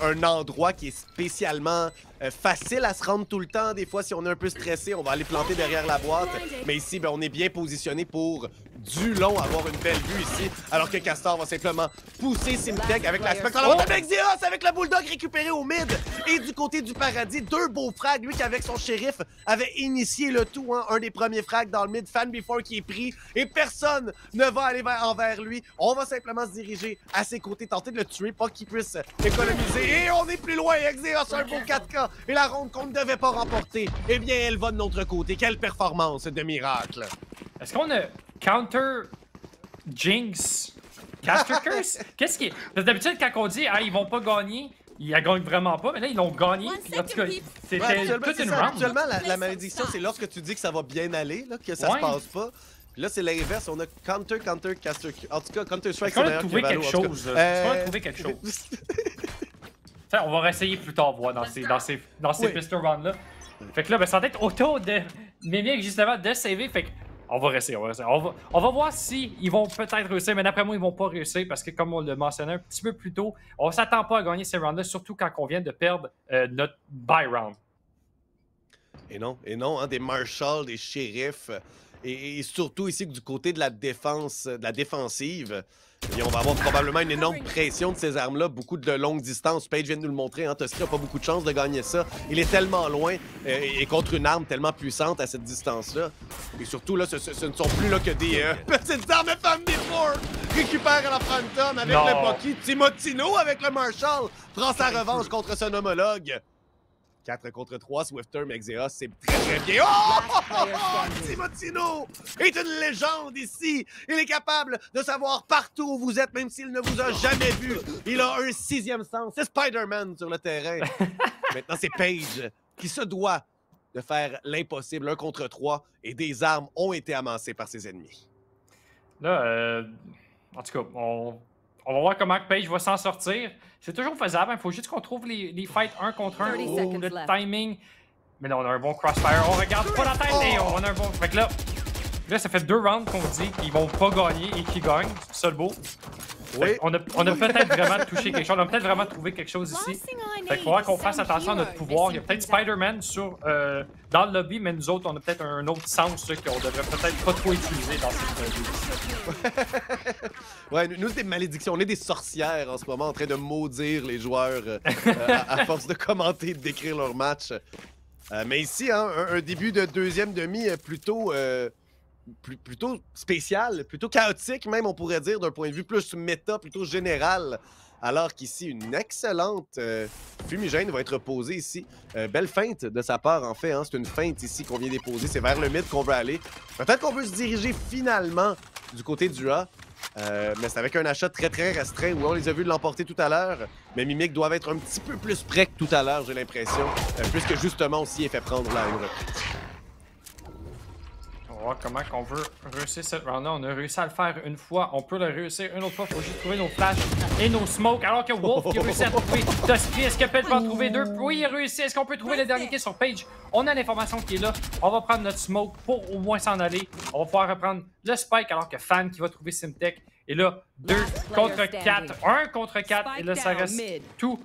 un endroit qui est spécialement facile à se rendre tout le temps. Des fois, si on est un peu stressé, on va aller planter derrière la boîte. Mais ici, ben, on est bien positionné pour du long avoir une belle vue ici. Alors que Castor va simplement pousser Simtech avec la Spectre. Alors, avec Xeros, avec le Bulldog récupéré au mid. Et du côté du paradis, 2 beaux frags. Lui qui, avec son shérif, avait initié le tout. Hein, un des premiers frags dans le mid. Fan Before qui est pris. Et personne ne va aller envers lui. On va simplement se diriger à ses côtés, tenter de le tuer, pas qu'il puisse économiser. Et on est plus loin. Xeros, un beau 4K. Et la ronde qu'on ne devait pas remporter, eh bien, elle va de notre côté. Quelle performance de Miracle. Est-ce qu'on a Counter Jinx Caster Curse? Qu'est-ce qui est... Parce que d'habitude, quand on dit « Ah, ils vont pas gagner », ils la gagnent vraiment pas, mais là, ils l'ont gagné. Puis, en tout cas, c'était toute une round. Actuellement, la malédiction, c'est lorsque tu dis que ça va bien aller, là, que ça se passe pas. Puis là, c'est l'inverse. On a Counter, Caster... En tout cas, Counter Strike, c'est meilleur que Valo. Est-ce qu'on a trouvé quelque chose? On va réessayer plus tard, voir dans ces pistol rounds-là. Fait que là, ben, ça va être auto de Mimic, justement, de saver. Fait que on va rester. On va voir si ils vont peut-être réussir, mais d'après moi, ils vont pas réussir parce que, comme on l'a mentionné un petit peu plus tôt, on s'attend pas à gagner ces rounds-là, surtout quand on vient de perdre notre buy round. Et non, hein, des marshals, des shérifs, et surtout ici du côté de la défense, de la défensive. Et on va avoir probablement une énorme pression de ces armes-là, beaucoup de longue distance. Page vient de nous le montrer, hein, Toscri n'a pas beaucoup de chance de gagner ça. Il est tellement loin et contre une arme tellement puissante à cette distance-là. Et surtout, là, ce ne sont plus là, que des petites armes de Fan Before. Récupère la Phantom avec le Bucky. Timotino avec le Marshall prend sa revanche contre son homologue. 4 contre 3, Swifter, mais Xeros, c'est très bien. Oh! Timotino est une légende ici. Il est capable de savoir partout où vous êtes, même s'il ne vous a jamais vu. Il a un 6e sens. C'est Spider-Man sur le terrain. Maintenant, c'est Page qui se doit de faire l'impossible, 1 contre 3, et des armes ont été amassées par ses ennemis. Là, en tout cas, on va voir comment Page va s'en sortir. C'est toujours faisable. Il faut juste qu'on trouve les fights 1 contre 1. Oh, le timing. Mais là, on a un bon crossfire. On regarde pas la tête et on a un bon... Fait que là, ça fait 2 rounds qu'on dit qu'ils vont pas gagner et qu'ils gagnent. C'est ça le beau. Oui. On a peut-être vraiment touché quelque chose. On a peut-être vraiment trouvé quelque chose ici. Fait qu'il faudra qu'on fasse attention à notre pouvoir. Il y a peut-être Spider-Man dans le lobby, mais nous autres, on a peut-être un autre sens qu'on devrait peut-être pas trop utiliser dans cette lobby. Ouais, nous, c'est des malédictions. On est des sorcières en ce moment en train de maudire les joueurs à force de commenter et de décrire leur match. Mais ici, hein, un début de deuxième demi plutôt spécial, plutôt chaotique même, on pourrait dire, d'un point de vue plus méta, plutôt général. Alors qu'ici, une excellente fumigène va être posée ici. Belle feinte de sa part, en fait. Hein, c'est une feinte ici qu'on vient déposer. C'est vers le mid qu'on veut aller. Peut-être qu'on veut se diriger finalement du côté du A. Mais c'est avec un achat très restreint. Oui, on les a vus l'emporter tout à l'heure. Mais Mimic doivent être un petit peu plus près que tout à l'heure, j'ai l'impression. Puisque justement, aussi, il est fait prendre là une reprise. voir comment qu'on veut réussir cette round-là. On a réussi à le faire une fois. On peut le réussir une autre fois. Faut juste trouver nos flashs et nos smokes. Alors que Wolf qui a réussi à trouver Dusky. Est-ce que Pelt peut en trouver deux? Oui, il a réussi. Est-ce qu'on peut trouver le dernier kill sur Page? On a l'information qui est là. On va prendre notre smoke pour au moins s'en aller. On va pouvoir reprendre le spike alors que Fan qui va trouver Simtech. Et là, 2 contre 4. 1 contre 4. Et là, ça reste tout.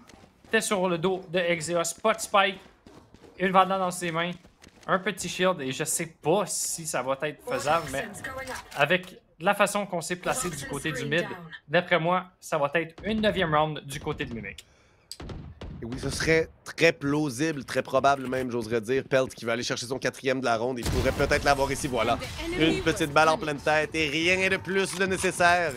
T'es sur le dos de Exeos. Pas de spike. Une vandale dans ses mains. Un petit shield. Et je sais pas si ça va être faisable, mais avec la façon qu'on s'est placé du côté du mid, d'après moi, ça va être une 9e round du côté de Mimic. Et oui, ce serait très plausible, très probable même, j'oserais dire. Pelt qui va aller chercher son 4e de la ronde. Il pourrait peut-être l'avoir ici, voilà. Une petite balle en pleine tête et rien de plus de nécessaire.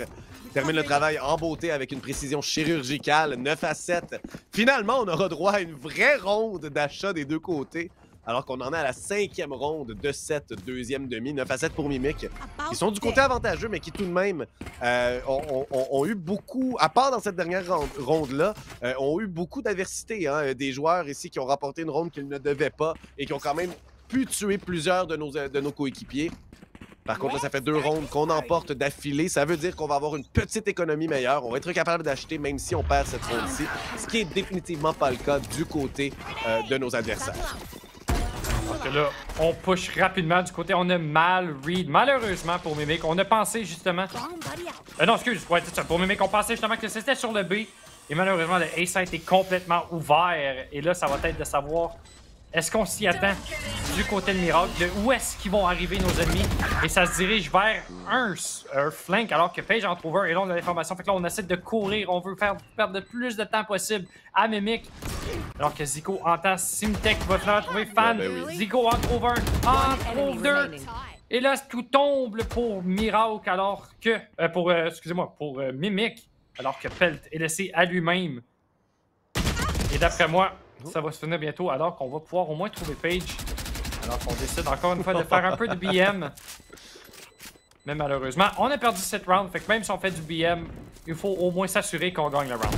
Termine le travail en beauté avec une précision chirurgicale, 9 à 7. Finalement, on aura droit à une vraie ronde d'achat des deux côtés, alors qu'on en est à la 5e ronde de cette deuxième demi, 9 à 7 pour Mimic, qui sont du côté avantageux, mais qui tout de même ont eu beaucoup, à part dans cette dernière ronde-là, ont eu beaucoup d'adversité. Hein, des joueurs ici qui ont remporté une ronde qu'ils ne devaient pas et qui ont quand même pu tuer plusieurs de nos coéquipiers. Par contre, là, ça fait 2 rondes qu'on emporte d'affilée. Ça veut dire qu'on va avoir une petite économie meilleure. On va être capable d'acheter même si on perd cette ronde-ci, ce qui est définitivement pas le cas du côté de nos adversaires. Parce que là, on push rapidement du côté. On a mal read. Malheureusement pour Mimic, on a pensé justement... non, excuse, ouais, c'est ça. Pour Mimic, on pensait justement que c'était sur le B. Et malheureusement, le A site est complètement ouvert. Et là, ça va être de savoir... Est-ce qu'on s'y attend du côté de Miracle? De où est-ce qu'ils vont arriver nos ennemis? Et ça se dirige vers un flank alors que Page en trouve un. Et là, on a l'information. Fait que là, on essaie de courir. On veut faire perdre le plus de temps possible à Mimic. Alors que Zico entend Simtech qui va finalement trouver Fan. Oui. Zico en trouve un, en trouve 2. Et là, tout tombe pour Miracle alors que... excusez-moi, pour Mimic. Alors que Pelt est laissé à lui-même. Et d'après moi... Ça va se finir bientôt alors qu'on va pouvoir au moins trouver Page. Alors qu'on décide encore une fois de faire un peu de BM. Mais malheureusement, on a perdu cette round. Fait que même si on fait du BM, il faut au moins s'assurer qu'on gagne le round.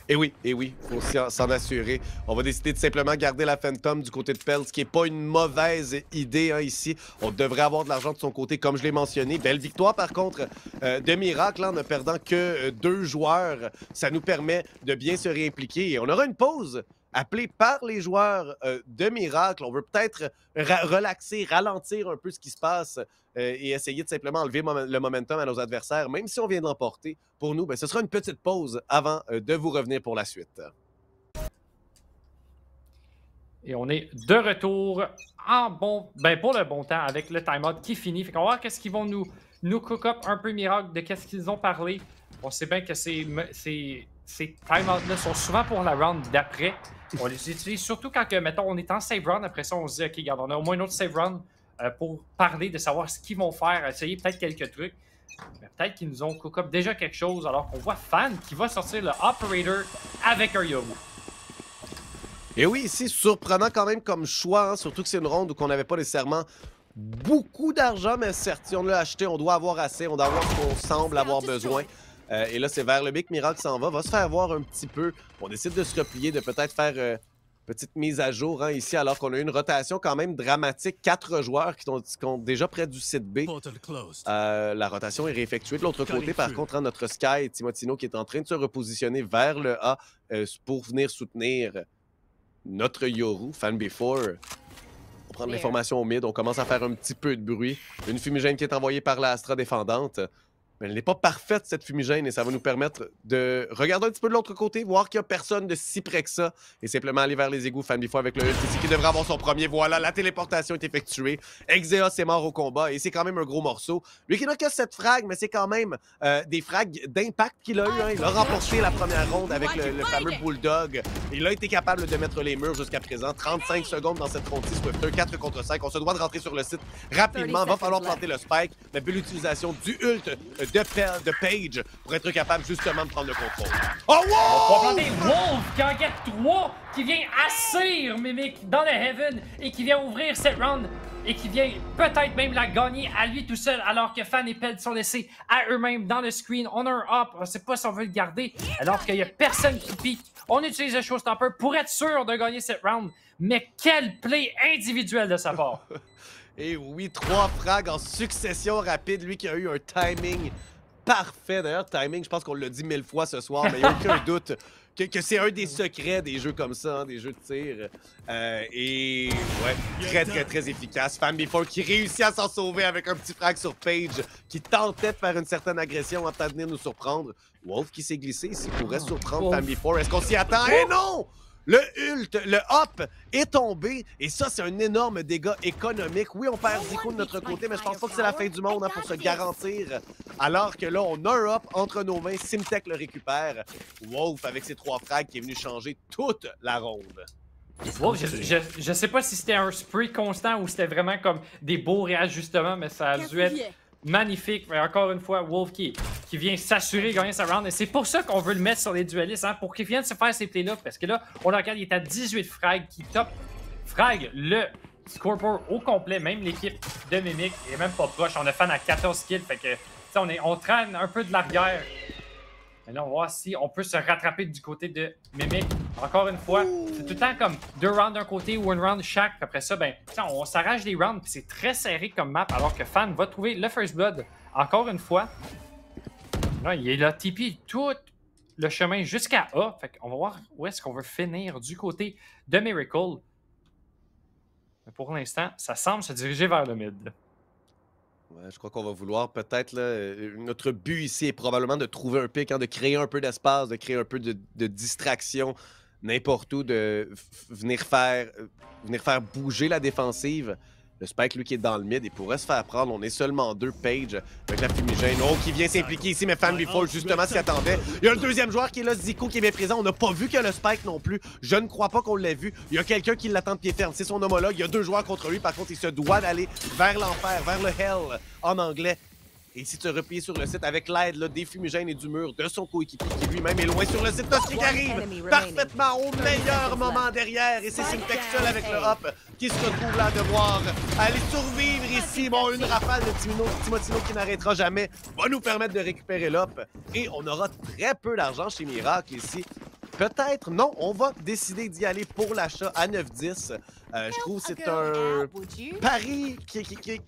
Et oui, faut s'en assurer. On va décider de simplement garder la Phantom du côté de Pelt, ce qui n'est pas une mauvaise idée hein, ici. On devrait avoir de l'argent de son côté, comme je l'ai mentionné. Belle victoire, par contre, de Miracle, en ne perdant que 2 joueurs. Ça nous permet de bien se réimpliquer. Et on aura une pause appelée par les joueurs de Miracle. On veut peut-être relaxer, ralentir un peu ce qui se passe et essayer de simplement enlever le momentum à nos adversaires, même si on vient de l'emporter. Pour nous, ce sera une petite pause avant de vous revenir pour la suite. Et on est de retour en pour le bon temps avec le timeout qui finit. Fait qu'on va voir qu'est-ce qu'ils vont nous cook up un peu Miracle de qu'est-ce qu'ils ont parlé. On sait bien que ces timeouts-là sont souvent pour la round d'après. On les utilise surtout quand, mettons, on est en save round. Après ça, on se dit, OK, regarde, on a au moins une autre save round pour parler de savoir ce qu'ils vont faire, essayer peut-être quelques trucs. Mais peut-être qu'ils nous ont cook up déjà quelque chose alors qu'on voit Fan qui va sortir le Operator avec un Yoru. Et oui, ici, surprenant quand même comme choix, hein, surtout que c'est une ronde où on n'avait pas nécessairement beaucoup d'argent, mais certes, si on l'a acheté, on doit avoir assez, on doit avoir ce qu'on semble avoir besoin. Et là, c'est vers le B que Miracle s'en va se faire voir un petit peu. On décide de se replier, de peut-être faire petite mise à jour hein, ici, alors qu'on a eu une rotation quand même dramatique. 4 joueurs qui sont déjà près du site B. La rotation est réeffectuée de l'autre côté. Par contre, hein, notre Sky et Timotino qui est en train de se repositionner vers le A pour venir soutenir notre Yoru, Fan Before. On prend de l'information au mid, on commence à faire un petit peu de bruit. Une fumigène qui est envoyée par la Astra défendante. Mais elle n'est pas parfaite, cette fumigène, et ça va nous permettre de regarder un petit peu de l'autre côté, voir qu'il n'y a personne de si près que ça, et simplement aller vers les égouts. Fan Before avec le ult ici qui devrait avoir son premier. Voilà, la téléportation est effectuée. Exeos est mort au combat, et c'est quand même un gros morceau. Lui qui n'a que 7 frags, mais c'est quand même des frags d'impact qu'il a eu. Hein. Il a remporté la première ronde avec le fameux Bulldog. Il a été capable de mettre les murs jusqu'à présent. 35 secondes dans cette ronde-ci, Swifter, 4 contre 5. On se doit de rentrer sur le site rapidement. Va falloir planter le spike, mais belle utilisation du ult de Page pour être capable justement de prendre le contrôle. Oh, wow! On va planter Wolf qui en get 3, qui vient assir Mimic dans le Heaven et qui vient ouvrir cette round et qui vient peut-être même la gagner à lui tout seul alors que Fan et Pelt sont laissés à eux-mêmes dans le screen. On a un up, on ne sait pas si on veut le garder alors qu'il n'y a personne qui pique. On utilise le Showstopper pour être sûr de gagner cette round. Mais quel play individuel de sa part! Et oui, 3 frags en succession rapide. Lui qui a eu un timing parfait. D'ailleurs, timing, je pense qu'on l'a dit 1000 fois ce soir, mais il n'y a aucun doute que c'est un des secrets des jeux comme ça, hein, des jeux de tir. Et ouais, très efficace. Fan-Before qui réussit à s'en sauver avec un petit frag sur Page, qui tentait de faire une certaine agression en tentant de venir nous surprendre. Wolf qui s'est glissé ici pourrait surprendre Fan-Before. Est-ce qu'on s'y attend? Eh non! Le ult, le hop est tombé et ça, c'est un énorme dégât économique. Oui, on perd Zico de notre côté, mais je pense pas que c'est la fin du monde hein, pour se garantir. Alors que là, on a un hop entre nos mains, Simtek le récupère. Wolf avec ses 3 frags qui est venu changer toute la ronde. Wolf, je sais pas si c'était un spray constant ou c'était vraiment comme des beaux réajustements, mais ça a dû être magnifique. Mais encore une fois, Wolf qui vient s'assurer de gagner sa round. Et c'est pour ça qu'on veut le mettre sur les duelistes, hein, pour qu'il vienne se faire ces plays-là. Parce que là, on le regarde, il est à 18 frags, qui top frag le scoreboard au complet. Même l'équipe de Mimic est même pas proche. On a fan à 14 kills. Fait que, on traîne un peu de l'arrière. Mais là, on va voir si on peut se rattraper du côté de Mimic. Encore une fois, c'est tout le temps comme 2 rounds d'un côté ou 1 round chaque. Après ça, ben, on s'arrache des rounds. Puis c'est très serré comme map. Alors que Fan va trouver le First Blood. Encore une fois. Là, il est là, TP tout le chemin jusqu'à A. Fait qu'on va voir où est-ce qu'on veut finir du côté de Miracle. Mais pour l'instant, ça semble se diriger vers le mid. Ouais, je crois qu'on va vouloir peut-être, notre but ici est probablement de trouver un pic, hein, de créer un peu d'espace, de créer un peu de distraction n'importe où, de venir faire bouger la défensive. Le Spike, lui, qui est dans le mid, il pourrait se faire prendre. On est seulement 2 Page avec la fumigène. Oh, qui vient s'impliquer ici, mais Fan-Before, justement, s'y attendait. Il y a le deuxième joueur qui est là, Zico, qui est bien présent. On n'a pas vu que le Spike non plus. Je ne crois pas qu'on l'ait vu. Il y a quelqu'un qui l'attend de pied ferme. C'est son homologue. Il y a 2 joueurs contre lui. Par contre, il se doit d'aller vers l'enfer, vers le hell en anglais. Et si tu replies sur le site avec l'aide des fumigènes et du mur de son coéquipier qui lui-même est loin sur le site, Toski qui arrive parfaitement au meilleur moment derrière. Et c'est Simtek seul avec le hop qui se retrouve là à devoir aller survivre ici. Bon, une rafale de Timotino qui n'arrêtera jamais va nous permettre de récupérer l'hop. Et on aura très peu d'argent chez Miracle ici. Peut-être, non, on va décider d'y aller pour l'achat à 9-10. Je trouve que c'est un pari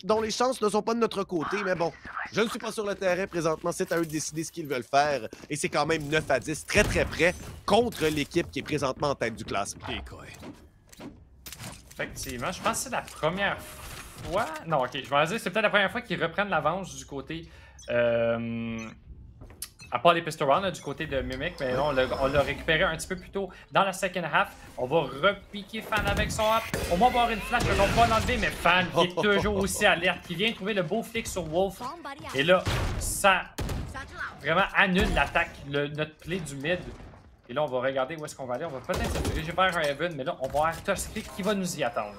dont les chances ne sont pas de notre côté, mais bon, je ne suis pas sur le terrain présentement, c'est à eux de décider ce qu'ils veulent faire. Et c'est quand même 9-10, très près, contre l'équipe qui est présentement en tête du classement. Effectivement, je pense que c'est la première fois... Non, ok, je vais dire c'est peut-être la première fois qu'ils reprennent l'avance du côté... À part les pistol rounds du côté de Mimic, mais là, on l'a récupéré un petit peu plus tôt dans la second half. On va repiquer Fan avec son up. On va avoir une flash, on va pas l'enlever, mais Fan qui est toujours aussi alerte, qui vient trouver le beau flick sur Wolf. Et là, ça vraiment annule l'attaque, notre play du mid. Et là, on va regarder où est-ce qu'on va aller. On va peut-être se diriger vers un Heaven, mais là, on va avoir Toski qui va nous y attendre.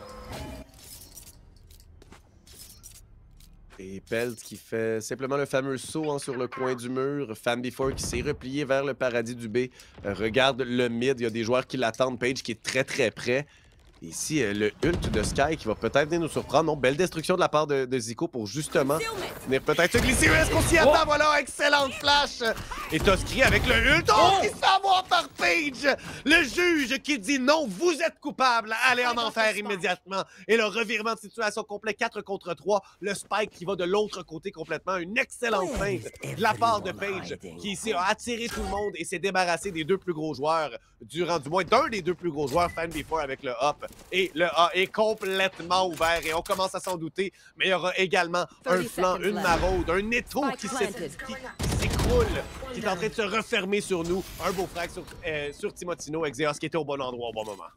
Et Pelt qui fait simplement le fameux saut sur le coin du mur. Fan-Before qui s'est replié vers le paradis du B. Regarde le mid, il y a des joueurs qui l'attendent. Page qui est très près. Ici, le ult de Sky qui va peut-être venir nous surprendre. Non, belle destruction de la part de Zico pour justement venir peut-être se glisser. Est-ce qu'on s'y attend? Voilà, excellente flash! Et Toski avec le ult. Oh, qui se fait avoir par Page! Le juge qui dit non, vous êtes coupable, allez en enfer immédiatement. Et le revirement de situation complet, 4 contre 3. Le Spike qui va de l'autre côté complètement. Une excellente feinte de la part de Page qui ici a attiré tout le monde et s'est débarrassé des 2 plus gros joueurs durant du moins d'un des 2 plus gros joueurs, Fan-Before avec le hop. Et le A est complètement ouvert et on commence à s'en douter. Mais il y aura également un flanc, une maraude, un étau qui s'écroule, qui est en train de se refermer sur nous. Un beau frag sur Timotino, Exeos qui était au bon endroit au bon moment.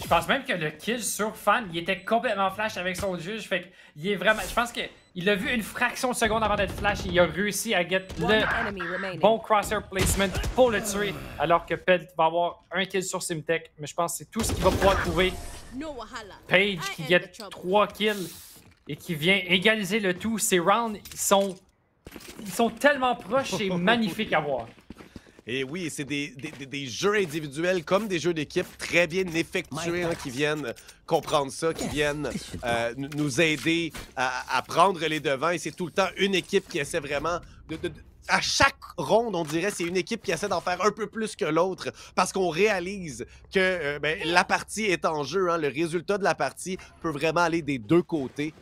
Je pense même que le kill sur Fan, il était complètement flash avec son juge. Fait qu'il est vraiment... Je pense qu'il a vu une fraction de seconde avant d'être flash et il a réussi à get le bon crosshair placement pour le tuer. Alors que Pelt va avoir un kill sur Simtek. Mais je pense que c'est tout ce qu'il va pouvoir trouver. Page qui get 3 kills et qui vient égaliser le tout. Ces rounds, ils sont tellement proches, c'est magnifique à voir. Et oui, c'est des jeux individuels comme des jeux d'équipe très bien effectués qui viennent comprendre ça, qui viennent nous aider à prendre les devants. Et c'est tout le temps une équipe qui essaie vraiment à chaque ronde, on dirait c'est une équipe qui essaie d'en faire un peu plus que l'autre parce qu'on réalise que la partie est en jeu. Hein. Le résultat de la partie peut vraiment aller des deux côtés.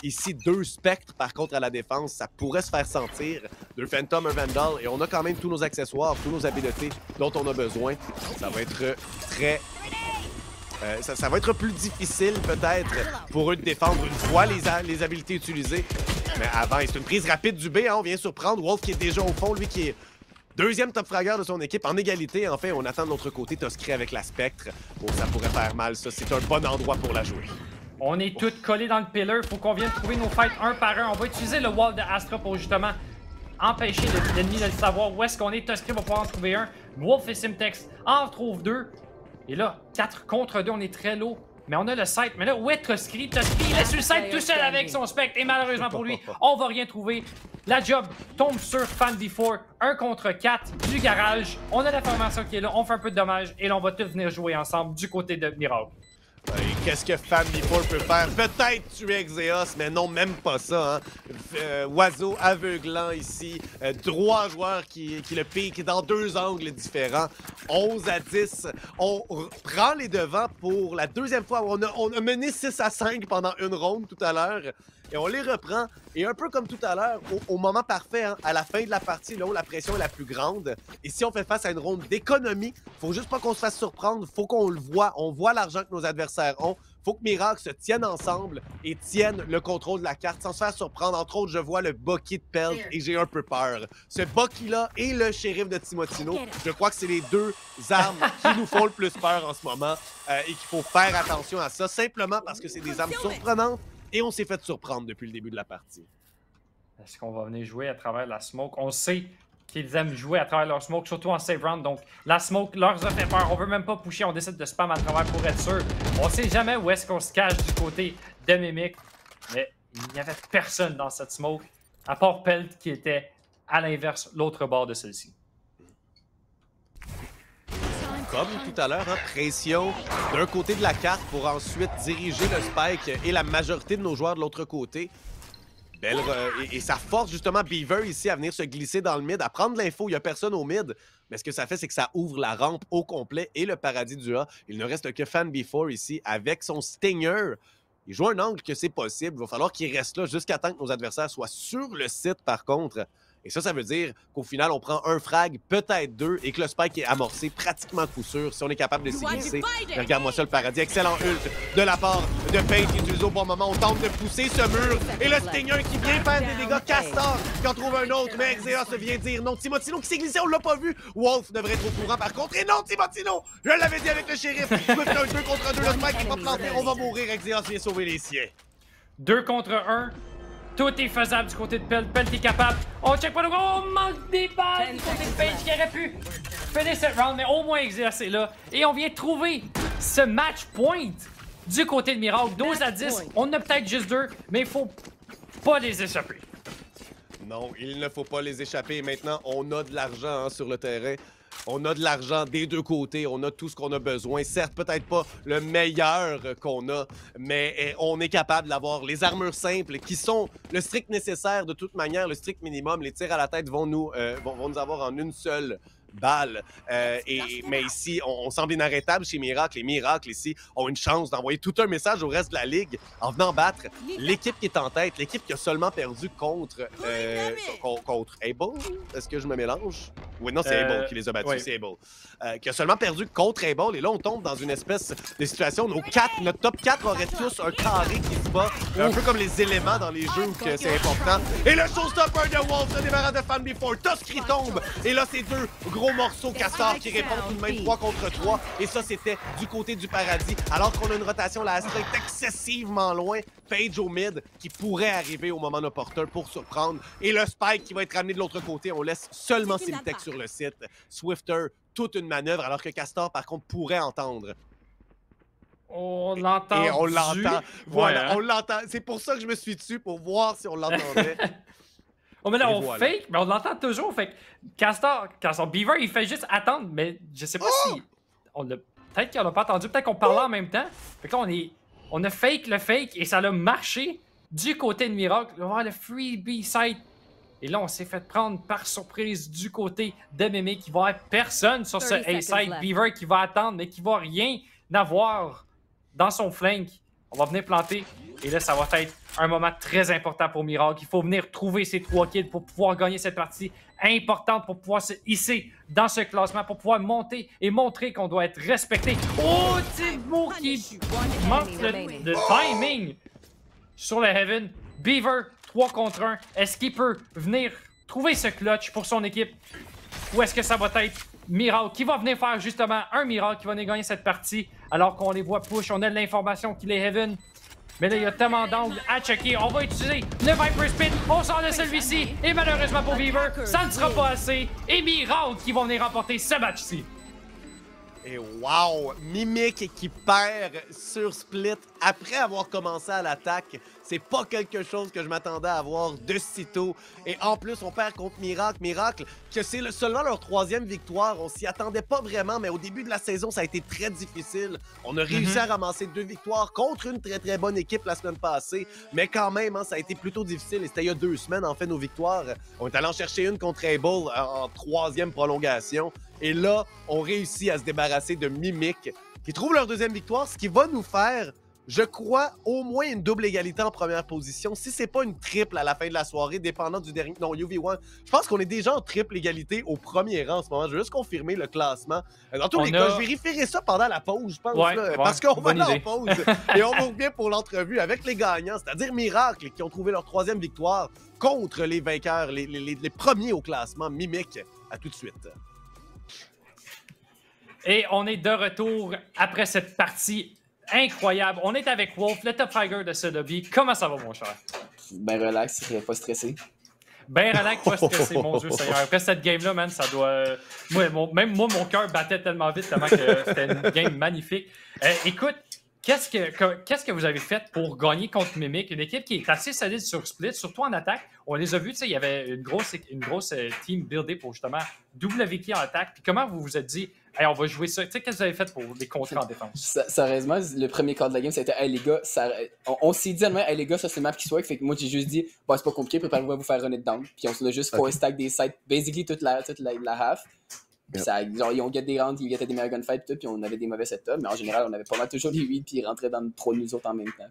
Ici, 2 spectres, par contre, à la défense, ça pourrait se faire sentir. 2 Phantom, un Vandal, et on a quand même tous nos accessoires, tous nos habiletés dont on a besoin. Ça va être très... ça va être plus difficile, peut-être, pour eux de défendre une fois les habiletés utilisées. Mais avant, c'est une prise rapide du B, hein, on vient surprendre. Wolf qui est déjà au fond, lui qui est deuxième top fragger de son équipe, en égalité. En fait, on attend de l'autre côté Toscri avec la Spectre. Oh, ça pourrait faire mal, ça. C'est un bon endroit pour la jouer. On est tous collés dans le pillar. Faut qu'on vienne trouver nos fights un par un. On va utiliser le wall de Astra pour justement empêcher l'ennemi de le savoir où est-ce qu'on est. Toscri va pouvoir en trouver un. Wolf et Simtex en trouvent 2. Et là, 4 contre 2, on est très low. Mais on a le site. Mais là, où est Toscri? Toscri, il est sur le site tout seul avec son spectre. Et malheureusement pour lui, on va rien trouver. La job tombe sur FanB4. 1 contre 4 du garage. On a la formation qui est là. On fait un peu de dommages. Et là, on va tous venir jouer ensemble du côté de Miracle. Qu'est-ce que FanB4 peut faire? Peut-être tuer Exeos, mais non, même pas ça. Hein? Oiseau aveuglant ici. 3 joueurs qui le piquent dans 2 angles différents. 11 à 10. On prend les devants pour la deuxième fois. On a mené 6 à 5 pendant une ronde tout à l'heure. Et on les reprend. Et un peu comme tout à l'heure, au moment parfait, hein, à la fin de la partie, là où la pression est la plus grande, et si on fait face à une ronde d'économie, faut juste pas qu'on se fasse surprendre, faut qu'on le voit. On voit l'argent que nos adversaires ont. Faut que Miracle se tienne ensemble et tienne le contrôle de la carte sans se faire surprendre. Entre autres, je vois le Bucky de Pelt et j'ai un peu peur. Ce Bucky-là et le shérif de Timotino, je crois que c'est les 2 armes qui nous font le plus peur en ce moment et qu'il faut faire attention à ça, simplement parce que c'est des armes surprenantes. Et on s'est fait surprendre depuis le début de la partie. Est-ce qu'on va venir jouer à travers la smoke? On sait qu'ils aiment jouer à travers leur smoke, surtout en save round. Donc, la smoke leur a fait peur. On veut même pas pusher. On décide de spam à travers pour être sûr. On sait jamais où est-ce qu'on se cache du côté de Mimic. Mais il n'y avait personne dans cette smoke, à part Pelt qui était à l'inverse, l'autre bord de celle-ci. Comme tout à l'heure, hein, pression d'un côté de la carte pour ensuite diriger le spike et la majorité de nos joueurs de l'autre côté. Et ça force justement Beaver ici à venir se glisser dans le mid, à prendre l'info. Il n'y a personne au mid. Mais ce que ça fait, c'est que ça ouvre la rampe au complet et le paradis du A. Il ne reste que FanB4 ici avec son Stinger. Il joue un angle que c'est possible. Il va falloir qu'il reste là jusqu'à temps que nos adversaires soient sur le site par contre. Et ça veut dire qu'au final, on prend un frag, peut-être 2, et que le spike est amorcé pratiquement coup sûr si on est capable de s'y glisser. Regarde-moi ça, le paradis. Excellent ult de la part de Payne qui utilise au bon moment. On tente de pousser ce mur. Et le Stinger qui vient faire des dégâts. Castor qui en trouve un autre, mais Exeos vient dire non. Timotino qui s'est glissé, on l'a pas vu. Wolf devrait être au courant par contre. Et non, Timotino! Je l'avais dit avec le shérif. Swift un 2 contre 2. Le spike n'est pas planté. On va mourir. Exeos vient sauver les siens. 2 contre 1. Tout est faisable du côté de Pelt. Pelt est capable. On check pas le... On manque des balles du côté de Page qui aurait pu finir cette round, mais au moins exercer là. Et on vient trouver ce match point du côté de Miracle. 12 à 10. On en a peut-être juste 2, mais il faut pas les échapper. Non, il ne faut pas les échapper. Maintenant, on a de l'argent sur le terrain. On a de l'argent des deux côtés, on a tout ce qu'on a besoin. Certes, peut-être pas le meilleur qu'on a, mais on est capable d'avoir les armures simples qui sont le strict nécessaire de toute manière, le strict minimum. Les tirs à la tête vont nous avoir en une seule balle. Mais ici, on semble inarrêtable chez Miracle. Les Miracles ici ont une chance d'envoyer tout un message au reste de la ligue en venant battre l'équipe qui est en tête, l'équipe qui a seulement perdu contre Able. Est-ce que je me mélange? Oui, non, c'est Able qui les a battus, oui. C'est Able. Qui a seulement perdu contre Able. Et là, on tombe dans une espèce de situation où notre top 4 aurait tous un carré qui se bat, un peu comme les éléments dans les jeux où c'est important. Et le showstopper de Wolf, le démarrage de FanB4, Toscri tombe. Et là, c'est 2 gros morceaux. Castor qui répond tout de même 3 contre 3. Et ça, c'était du côté du paradis. Alors qu'on a une rotation, la Astra est excessivement loin. Page au mid qui pourrait arriver au moment opportun pour surprendre. Et le Spike qui va être ramené de l'autre côté. On laisse seulement Simtex sur le site. Swifter, toute une manœuvre, alors que Castor, par contre, pourrait entendre. On l'entend. Et on l'entend. Voilà, ouais, hein? On l'entend. C'est pour ça que je me suis dessus, pour voir si on l'entendait. Oh, mais là, on fake, mais on l'entend toujours. Fait que Castor, Beaver, il fait juste attendre, mais je sais pas si. Peut-être qu'on l'a pas entendu, peut-être qu'on parlait en même temps. Fait que là, on a fake le fake et ça a marché du côté de Miracle. On va voir le freebie site Et là, on s'est fait prendre par surprise du côté de Mimic, qui va être personne sur ce A-side. Beaver qui va attendre, mais qui va rien avoir dans son flank. On va venir planter. Et là, ça va être un moment très important pour Miracle. Il faut venir trouver ces 3 kills pour pouvoir gagner cette partie importante, pour pouvoir se hisser dans ce classement, pour pouvoir monter et montrer qu'on doit être respecté. Oh, Timo qui manque le timing sur le Heaven. Beaver, 3 contre 1. Est-ce qu'il peut venir trouver ce clutch pour son équipe? Ou est-ce que ça va être Miracle qui va venir faire justement un Miracle qui va venir gagner cette partie alors qu'on les voit push? On a de l'information qu'il est Heaven. Mais là, il y a tellement d'angles à checker. On va utiliser le Viper Spin. On sort de celui-ci. Et malheureusement pour Beaver, ça ne sera pas assez. Et Miracle qui va venir remporter ce match-ci. Et wow! Mimic qui perd sur Split après avoir commencé à l'attaque. C'est pas quelque chose que je m'attendais à voir de sitôt. Et en plus, on perd contre Miracle. Miracle, que c'est seulement leur 3e victoire. On s'y attendait pas vraiment, mais au début de la saison, ça a été très difficile. On a réussi à ramasser 2 victoires contre une très très bonne équipe la semaine passée. Mais quand même, hein, ça a été plutôt difficile. Et c'était il y a 2 semaines, en fait, nos victoires. On est allé en chercher une contre Able en 3e prolongation. Et là, on réussit à se débarrasser de Mimic, qui trouve leur 2e victoire, ce qui va nous faire, je crois, au moins une double égalité en première position. Si c'est pas une triple à la fin de la soirée, dépendant du dernier... Non, UV1, je pense qu'on est déjà en triple égalité au premier rang en ce moment. Je vais juste confirmer le classement. Dans tous les cas, je vérifierai ça pendant la pause, je pense, parce qu'on va aller en pause. Et on revient pour l'entrevue avec les gagnants, c'est-à-dire Miracle, qui ont trouvé leur 3e victoire contre les vainqueurs, les premiers au classement, Mimic. À tout de suite. Et on est de retour après cette partie incroyable. On est avec Wolf, le top fragger de ce lobby. Comment ça va, mon cher? Ben relax, pas stressé. Ben relax, pas stressé, mon Dieu Seigneur. Après cette game-là, man, ça doit... Même moi, mon cœur battait tellement vite, tellement que c'était une game magnifique. Écoute, qu'est-ce que vous avez fait pour gagner contre Mimic? Une équipe qui est assez solide sur Split, surtout en attaque. On les a vus, tu sais, il y avait une grosse team buildée pour justement WK en attaque. Puis comment vous vous êtes dit, hey, on va jouer ça? Tu sais, qu'est-ce que vous avez fait pour les contrer en défense? Sérieusement, le premier quart de la game, c'était, hey les gars, on s'est dit, hey les gars, ça c'est le map qui swag. Fait que moi, j'ai juste dit, bah, c'est pas compliqué, préparez-vous à vous faire run it down. Puis on a juste force stack des sites, basically toute la half. Puis ça, genre, ils ont get des rounds, ils get des meilleurs gunfights, puis on avait des mauvais setups, mais en général, on avait pas mal toujours des reads, puis ils rentraient dans le pro nous autres en même temps.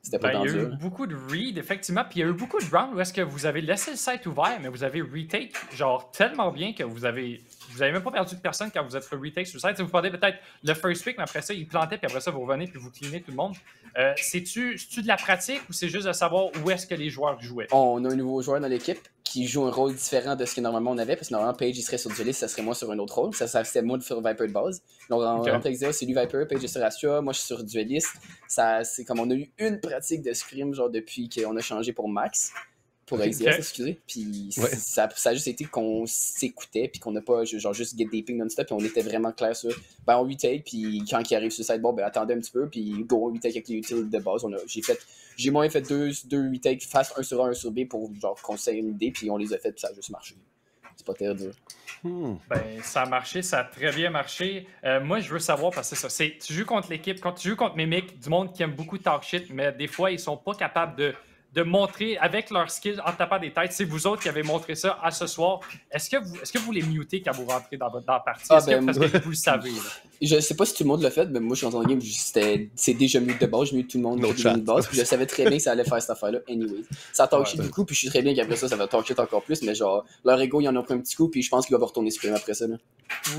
C'était pas il y a eu dur. beaucoup de reads, effectivement, puis il y a eu beaucoup de rounds où est-ce que vous avez laissé le site ouvert, mais vous avez retake genre tellement bien que vous avez même pas perdu de personne quand vous êtes fait retake sur le site. Vous perdez peut-être le first pick, mais après ça, il plantait, puis après ça, vous revenez, puis vous cleanez tout le monde. C'est-tu de la pratique ou c'est juste de savoir où est-ce que les joueurs jouaient? On a un nouveau joueur dans l'équipe qui joue un rôle différent de ce que normalement on avait, parce que normalement Page il serait sur Duelist, ça serait moi sur un autre rôle. Ça c'était moi sur Viper de base. Donc en Plexia, c'est lui Viper, Page est sur Astra, moi je suis sur Duelist. C'est comme on a eu une pratique de scrim genre depuis qu'on a changé pour Max. Pour XDS, excusez. Puis ça a juste été qu'on s'écoutait, puis qu'on n'a pas genre juste get des pings non-stop, puis on était vraiment clair sur ben on retake, puis quand il arrive sur le site, bon ben attendez un petit peu, puis go on retake avec les utiles de base. J'ai moins fait deux retakes face 1 sur A, 1 sur B pour genre qu'on s'ait une idée, puis on les a fait, puis ça a juste marché. C'est pas terrible. Ben, ça a marché, ça a très bien marché. Moi, je veux savoir, parce que c'est ça, tu joues contre l'équipe, quand tu joues contre Mimic, du monde qui aime beaucoup talk shit, mais des fois, ils sont pas capables de montrer avec leurs skills en tapant des têtes. C'est vous autres qui avez montré ça à ce soir. Est-ce que vous les mutez quand vous rentrez dans la partie? Parce que vous le savez. Là? Je sais pas si tout le monde l'a fait, mais moi, je suis en train de game, c'est déjà mute de base, je mute tout le monde de base, puis je savais très bien que ça allait faire cette affaire-là. Anyways. Ça talk shit beaucoup, puis je suis très bien qu'après ça va talk shit encore plus, mais genre, leur ego, ils en ont pris un petit coup, puis je pense qu'ils doivent retourner supprimer après ça. Là.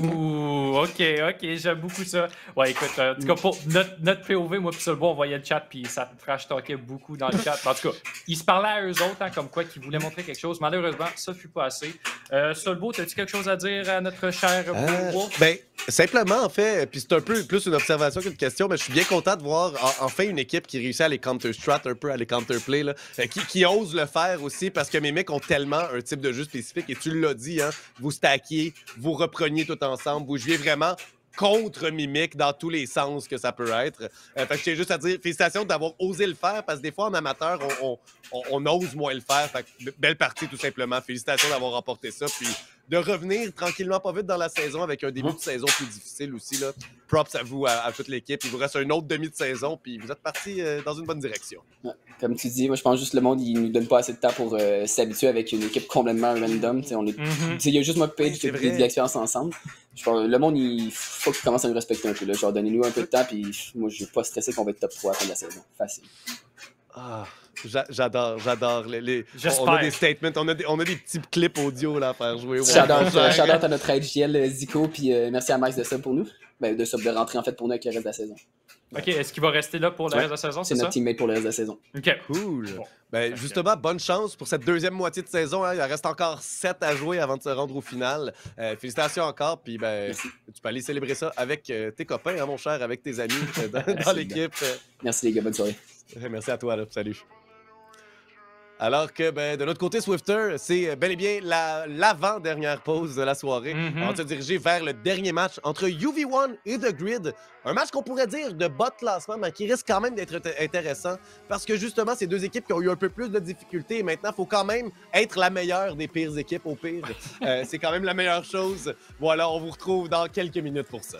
Ouh, ok, j'aime beaucoup ça. Ouais, écoute, en tout cas, pour notre POV, moi, puis Solbo, on voyait le chat, puis ça trash talkait beaucoup dans le chat. En tout cas, ils se parlaient à eux autres, hein, comme quoi qu'ils voulaient montrer quelque chose. Malheureusement, ça ne fut pas assez. Solbo, as-tu quelque chose à dire à notre cher Wolf? Ben, simplement, en fait, puis c'est un peu plus une observation qu'une question, mais je suis bien content de voir enfin une équipe qui réussit à les counter-strat un peu, à les counter-play, là, qui ose le faire aussi, parce que mes mecs ont tellement un type de jeu spécifique, et tu l'as dit, hein, vous stackiez, vous repreniez tout ensemble, vous jouiez vraiment contre-mimique dans tous les sens que ça peut être. Fait que je tiens juste à dire félicitations d'avoir osé le faire, parce que des fois, en amateur, on ose moins le faire. Fait que belle partie, tout simplement. Félicitations d'avoir remporté ça. Puis de revenir tranquillement, pas vite dans la saison avec un début de saison plus difficile aussi. Là. Props à vous, à toute l'équipe. Il vous reste un autre demi de saison, puis vous êtes partis dans une bonne direction. Ouais. Comme tu dis, moi je pense juste que le monde, il nous donne pas assez de temps pour s'habituer avec une équipe complètement random. Il y a juste moi et Paige qui a pris de l'expérience ensemble. Je pense, le monde, il faut qu'il commence à nous respecter un peu. Là. Genre, donnez-nous un peu de temps, puis moi je suis pas stressé qu'on va être top 3 à la fin de la saison. Facile. Ah, j'adore. J'espère. On a des statements, on a des petits clips audio là, à faire jouer. Shout-out à notre HGL Zico, puis merci à Max de sub pour nous. De rentrer en fait pour nous avec le reste de la saison. Ok, est-ce qu'il va rester là pour le reste de la saison? C'est notre teammate pour le reste de la saison. Ok. Cool. Bon, justement, bonne chance pour cette deuxième moitié de saison. Hein. Il reste encore 7 à jouer avant de se rendre au final. Félicitations encore. Puis tu peux aller célébrer ça avec tes copains, hein, mon cher, avec tes amis dans l'équipe. Merci les gars, bonne soirée. Merci à toi. Là. Salut. Alors que de notre côté, Swifter, c'est bel et bien l'avant-dernière pause de la soirée. On va se diriger vers le dernier match entre UV1 et The Grid. Un match qu'on pourrait dire de bas de classement, mais qui risque quand même d'être intéressant parce que justement, c'est deux équipes qui ont eu un peu plus de difficultés et maintenant, il faut quand même être la meilleure des pires équipes au pire. C'est quand même la meilleure chose. Voilà, on vous retrouve dans quelques minutes pour ça.